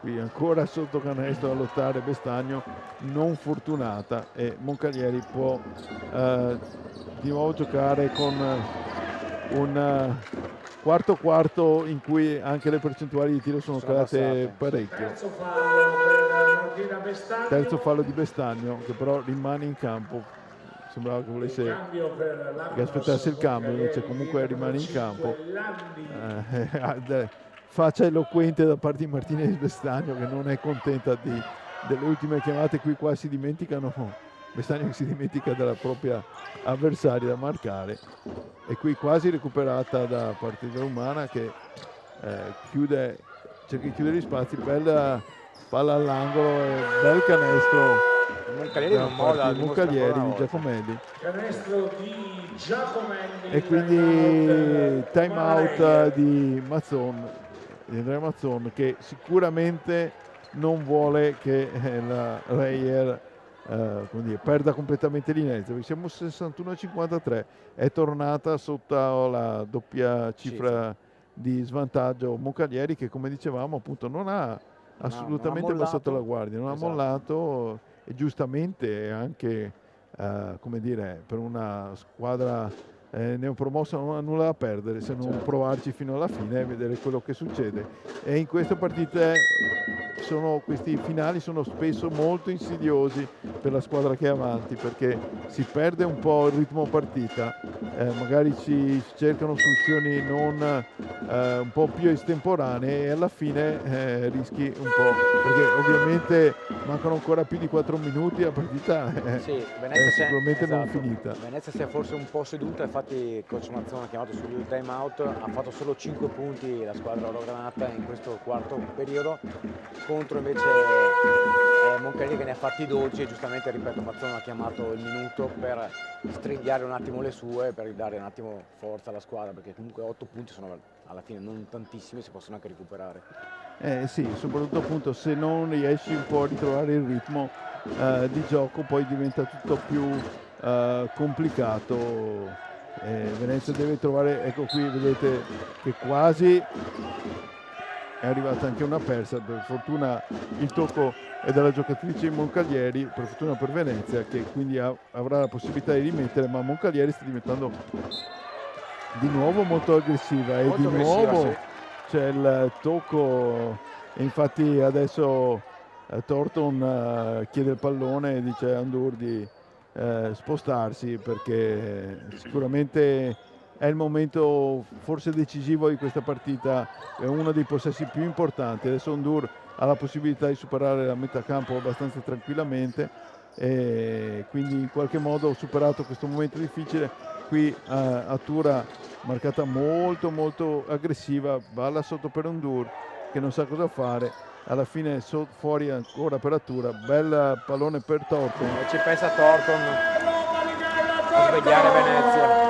Qui ancora sotto canestro a lottare Bestagno, non fortunata, e Moncaglieri può di nuovo giocare con un quarto in cui anche le percentuali di tiro sono calate parecchio. Terzo fallo per Martina Bestagno. Terzo fallo di Bestagno, che però rimane in campo. Sembrava che volesse Cambio per che aspettasse il cambio, invece comunque rimane in campo. Faccia eloquente da parte di Martinez Bestagno, che non è contenta delle ultime chiamate. Qui qua si dimenticano, Bestagno che si dimentica della propria avversaria da marcare, e qui quasi recuperata da parte dell'Umana, che cerca di chiudere gli spazi. Bella palla all'angolo e bel canestro Moncaglieri non molla, di Moncaglieri, di Giacomelli, Canestro di Giacomelli. e quindi time out di Andrea Mazzon, che sicuramente non vuole che la Reyer perda completamente l'inizio. Siamo 61-53, è tornata sotto la doppia cifra di svantaggio Moncaglieri, che come dicevamo appunto non ha assolutamente abbassato la guardia, non ha mollato, e giustamente anche come dire, per una squadra neopromossa non ha nulla da perdere se non provarci fino alla fine e vedere quello che succede. E in queste partite questi finali sono spesso molto insidiosi per la squadra che è avanti, perché si perde un po' il ritmo partita, magari si cercano soluzioni un po' più estemporanee, e alla fine rischi un po', perché ovviamente mancano ancora più di 4 minuti, la partita è sicuramente non finita. Venezia si è forse un po' seduta, infatti il coach Mazzone ha chiamato subito il time out, ha fatto solo 5 punti la squadra orogranata in questo quarto periodo, contro invece Moncaglieri che ne ha fatti 12, e giustamente, ripeto, Mazzone ha chiamato il minuto per strigliare un attimo le sue, per ridare un attimo forza alla squadra, perché comunque 8 punti sono alla fine non tantissimi, si possono anche recuperare. Sì, soprattutto appunto se non riesci un po' a ritrovare il ritmo di gioco, poi diventa tutto più complicato. Venezia deve trovare, ecco qui vedete che quasi è arrivata anche una persa. Per fortuna il tocco è dalla giocatrice Moncaglieri, per fortuna per Venezia, che quindi avrà la possibilità di rimettere, ma Moncaglieri sta diventando di nuovo molto aggressiva, e di nuovo c'è il tocco, e infatti adesso Torton chiede il pallone e dice a Andur di spostarsi, perché sicuramente è il momento forse decisivo di questa partita, è uno dei possessi più importanti. Adesso Andur ha la possibilità di superare la metà campo abbastanza tranquillamente, e quindi in qualche modo superato questo momento difficile. Qui Atura marcata molto molto aggressiva, palla sotto per Andur che non sa cosa fare, alla fine fuori ancora per Atura, bel pallone per Torton. Ci pensa Torton a svegliare Venezia.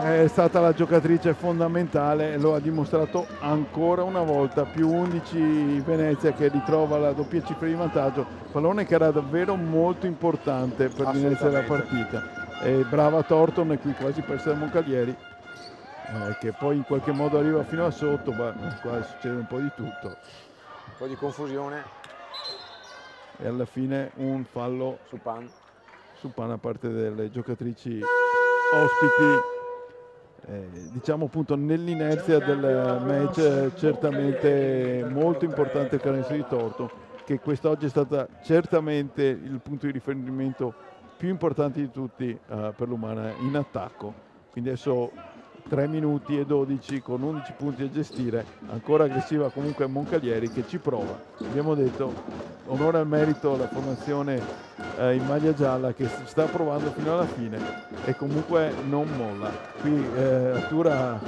è stata la giocatrice fondamentale, lo ha dimostrato ancora una volta, più 11 Venezia che ritrova la doppia cifra di vantaggio, pallone che era davvero molto importante per l'inizio della partita. E brava Thornton, e qui quasi persa da Moncalieri, che poi in qualche modo arriva fino a sotto, ma qua succede un po' di tutto. Un po' di confusione E alla fine un fallo su Pan. da parte delle giocatrici ospiti. Diciamo appunto nell'inerzia del match certamente molto importante il canestro di Thornton, che quest'oggi è stata certamente il punto di riferimento più importante di tutti per l'Umana in attacco. Quindi adesso 3 minuti e 12 con 11 punti a gestire, ancora aggressiva comunque Moncalieri che ci prova. Abbiamo detto onore al merito alla formazione in maglia gialla che sta provando fino alla fine e comunque non molla. Qui Artura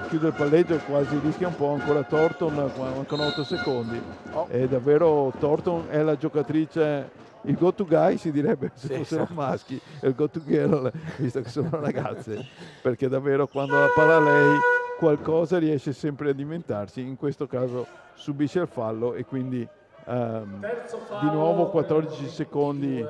chiude il palleggio e quasi rischia un po', ancora Thornton, mancano 8 secondi. E davvero Thornton è la giocatrice, il go to guy si direbbe se fossero maschi, e il go to girl visto che sono ragazze, perché davvero quando la palla lei qualcosa riesce sempre ad inventarsi. In questo caso subisce il fallo e quindi di nuovo 14 secondi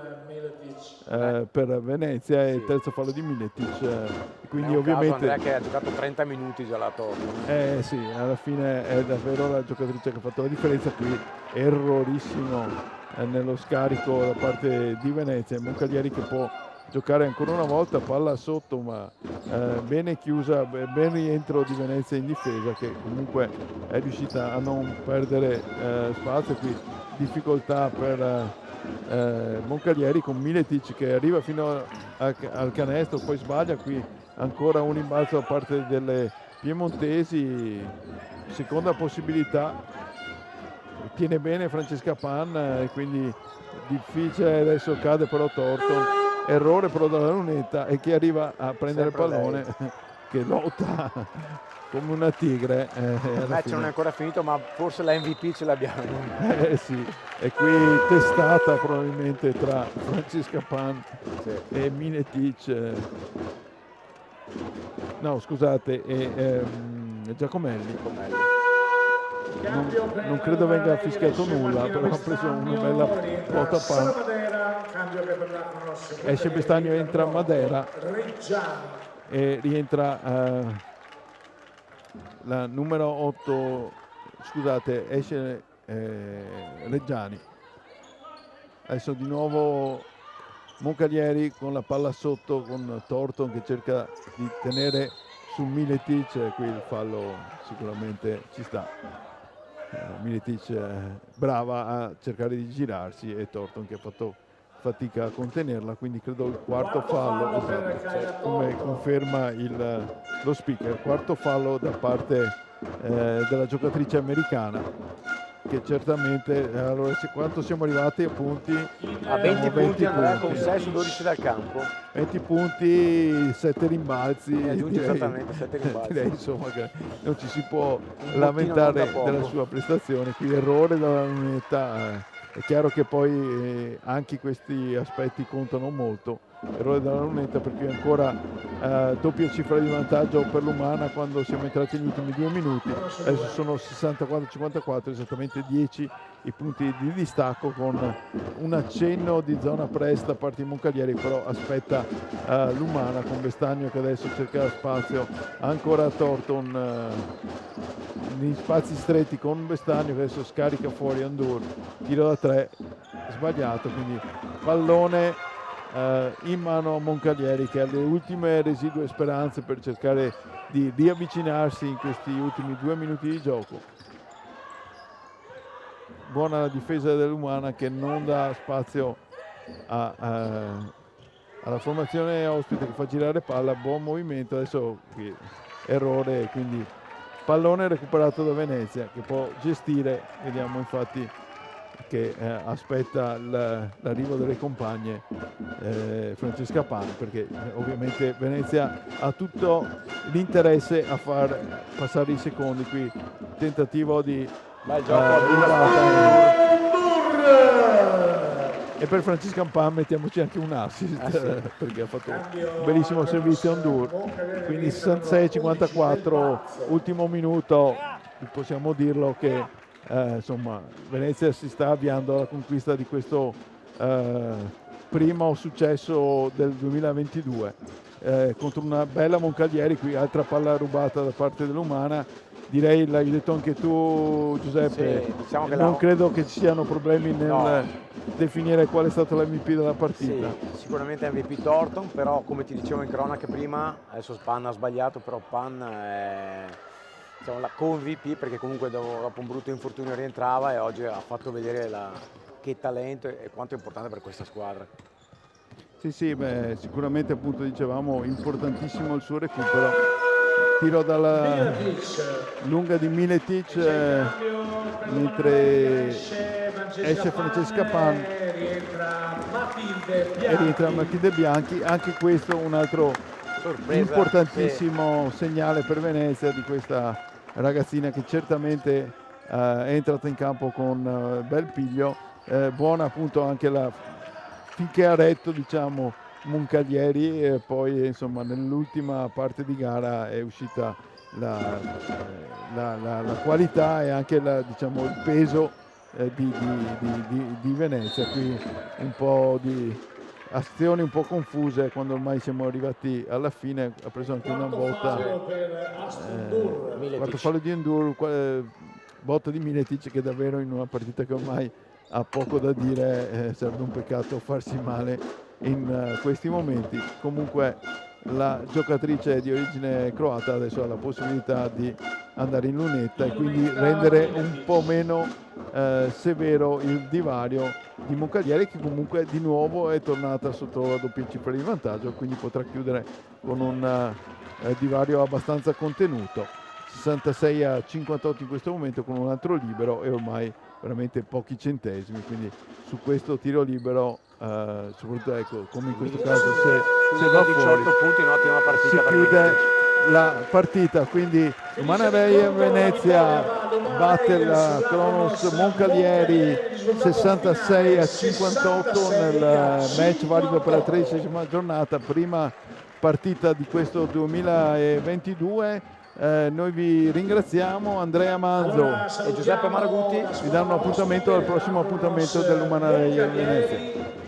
per Venezia e il terzo fallo di Miletic. Quindi ovviamente Andrea che ha giocato 30 minuti già la Thornton. sì, alla fine è davvero la giocatrice che ha fatto la differenza. Qui errorissimo nello scarico da parte di Venezia, Moncalieri che può giocare ancora una volta, palla sotto ma bene chiusa, ben rientro di Venezia in difesa che comunque è riuscita a non perdere spazio. Qui difficoltà per Moncalieri con Miletic che arriva fino al canestro, poi sbaglia. Qui ancora un imbalzo da parte delle piemontesi, seconda possibilità, tiene bene Francesca Pan e quindi difficile. Adesso cade però Thornton, errore però dalla lunetta e chi arriva a prendere Sempre il pallone che lotta come una tigre. Il match non è ancora finito ma forse la MVP ce l'abbiamo. Sì, e qui testata probabilmente tra Francesca Pan e Miletic, no scusate, e Giacomelli. Non credo venga fischiato nulla, però ha preso una bella botta Pan. Esce Bestagno, entra Madera e rientra la numero 8, scusate, esce Reggiani. Adesso di nuovo Moncalieri con la palla sotto con Thornton che cerca di tenere sul Miletic. Qui il fallo sicuramente ci sta. Miletic brava a cercare di girarsi e Thornton che ha fatto fatica a contenerla, quindi credo il quarto fallo, esatto, come conferma lo speaker, quarto fallo da parte della giocatrice americana, che certamente allora quanto siamo arrivati a punti? A 20 punti Andrea, con 6 su 12 dal campo, 20 punti, 7 rimbalzi, esattamente 7 rimbalzi. Direi insomma che non ci si può lamentare della sua prestazione. Qui errore dalla lunetta, è chiaro che poi anche questi aspetti contano molto. Errore dalla lunetta perché ancora doppia cifra di vantaggio per l'Umana quando siamo entrati negli ultimi 2 minuti. Adesso sono 64-54, esattamente 10 i punti di distacco, con un accenno di zona press da parte di Moncalieri, però aspetta l'Umana con Bestagno che adesso cerca spazio, ancora Thornton in spazi stretti con Bestagno che adesso scarica fuori Andur, tiro da 3 sbagliato, quindi pallone in mano a Moncalieri che ha le ultime residue speranze per cercare di riavvicinarsi in questi ultimi 2 minuti di gioco. Buona la difesa dell'Umana che non dà spazio alla formazione ospite che fa girare palla, buon movimento, adesso qui, errore, quindi pallone recuperato da Venezia che può gestire, vediamo infatti che aspetta l'arrivo delle compagne Francesca Pan, perché ovviamente Venezia ha tutto l'interesse a far passare i secondi. Qui tentativo di E per Francesca Pan mettiamoci anche un assist, perché ha fatto un bellissimo servizio Ondur. Quindi 66-54, ultimo minuto, possiamo dirlo che insomma Venezia si sta avviando alla conquista di questo primo successo del 2022 contro una bella Moncalieri. Qui altra palla rubata da parte dell'Umana. Direi, l'hai detto anche tu Giuseppe, Sì, diciamo che non credo che ci siano problemi nel definire qual è stato l'MVP della partita. Sì, sicuramente MVP Thornton, però come ti dicevo in cronaca prima, adesso Pan ha sbagliato, però Pan è diciamo, la co-MVP perché comunque dopo un brutto infortunio rientrava e oggi ha fatto vedere che talento e quanto è importante per questa squadra. Sì, sicuramente appunto dicevamo importantissimo il suo recupero. Tiro dalla lunga di Miletic mentre esce Francesca Pan e rientra Matilde Bianchi. Anche questo un altro importantissimo segnale per Venezia di questa ragazzina che certamente è entrata in campo con bel piglio. Buona appunto anche finché ha retto diciamo Moncalieri e poi insomma nell'ultima parte di gara è uscita la qualità e anche diciamo, il peso di Venezia. Qui un po' di azioni un po' confuse quando ormai siamo arrivati alla fine. Ha preso anche una botta, quarto fallo di Endur, botta di Miletic che davvero in una partita che ormai ha poco da dire, sarebbe un peccato farsi male in questi momenti. Comunque la giocatrice di origine croata adesso ha la possibilità di andare in lunetta e quindi rendere un po' meno severo il divario di Moncalieri, che comunque di nuovo è tornata sotto la doppia cifra di vantaggio, quindi potrà chiudere con un divario abbastanza contenuto. 66-58 in questo momento con un altro libero e ormai veramente pochi centesimi, quindi su questo tiro libero soprattutto ecco, come in questo caso se va fuori punti, un'ottima partita si chiude la partita. Quindi Umana Reia Venezia batte la Kronos Moncalieri 66-58 nel match valido per la 13ª giornata, prima partita di questo 2022. Noi vi ringraziamo, Andrea Manzo e Giuseppe Maragutti vi danno appuntamento al prossimo appuntamento dell'Umana Reia Venezia.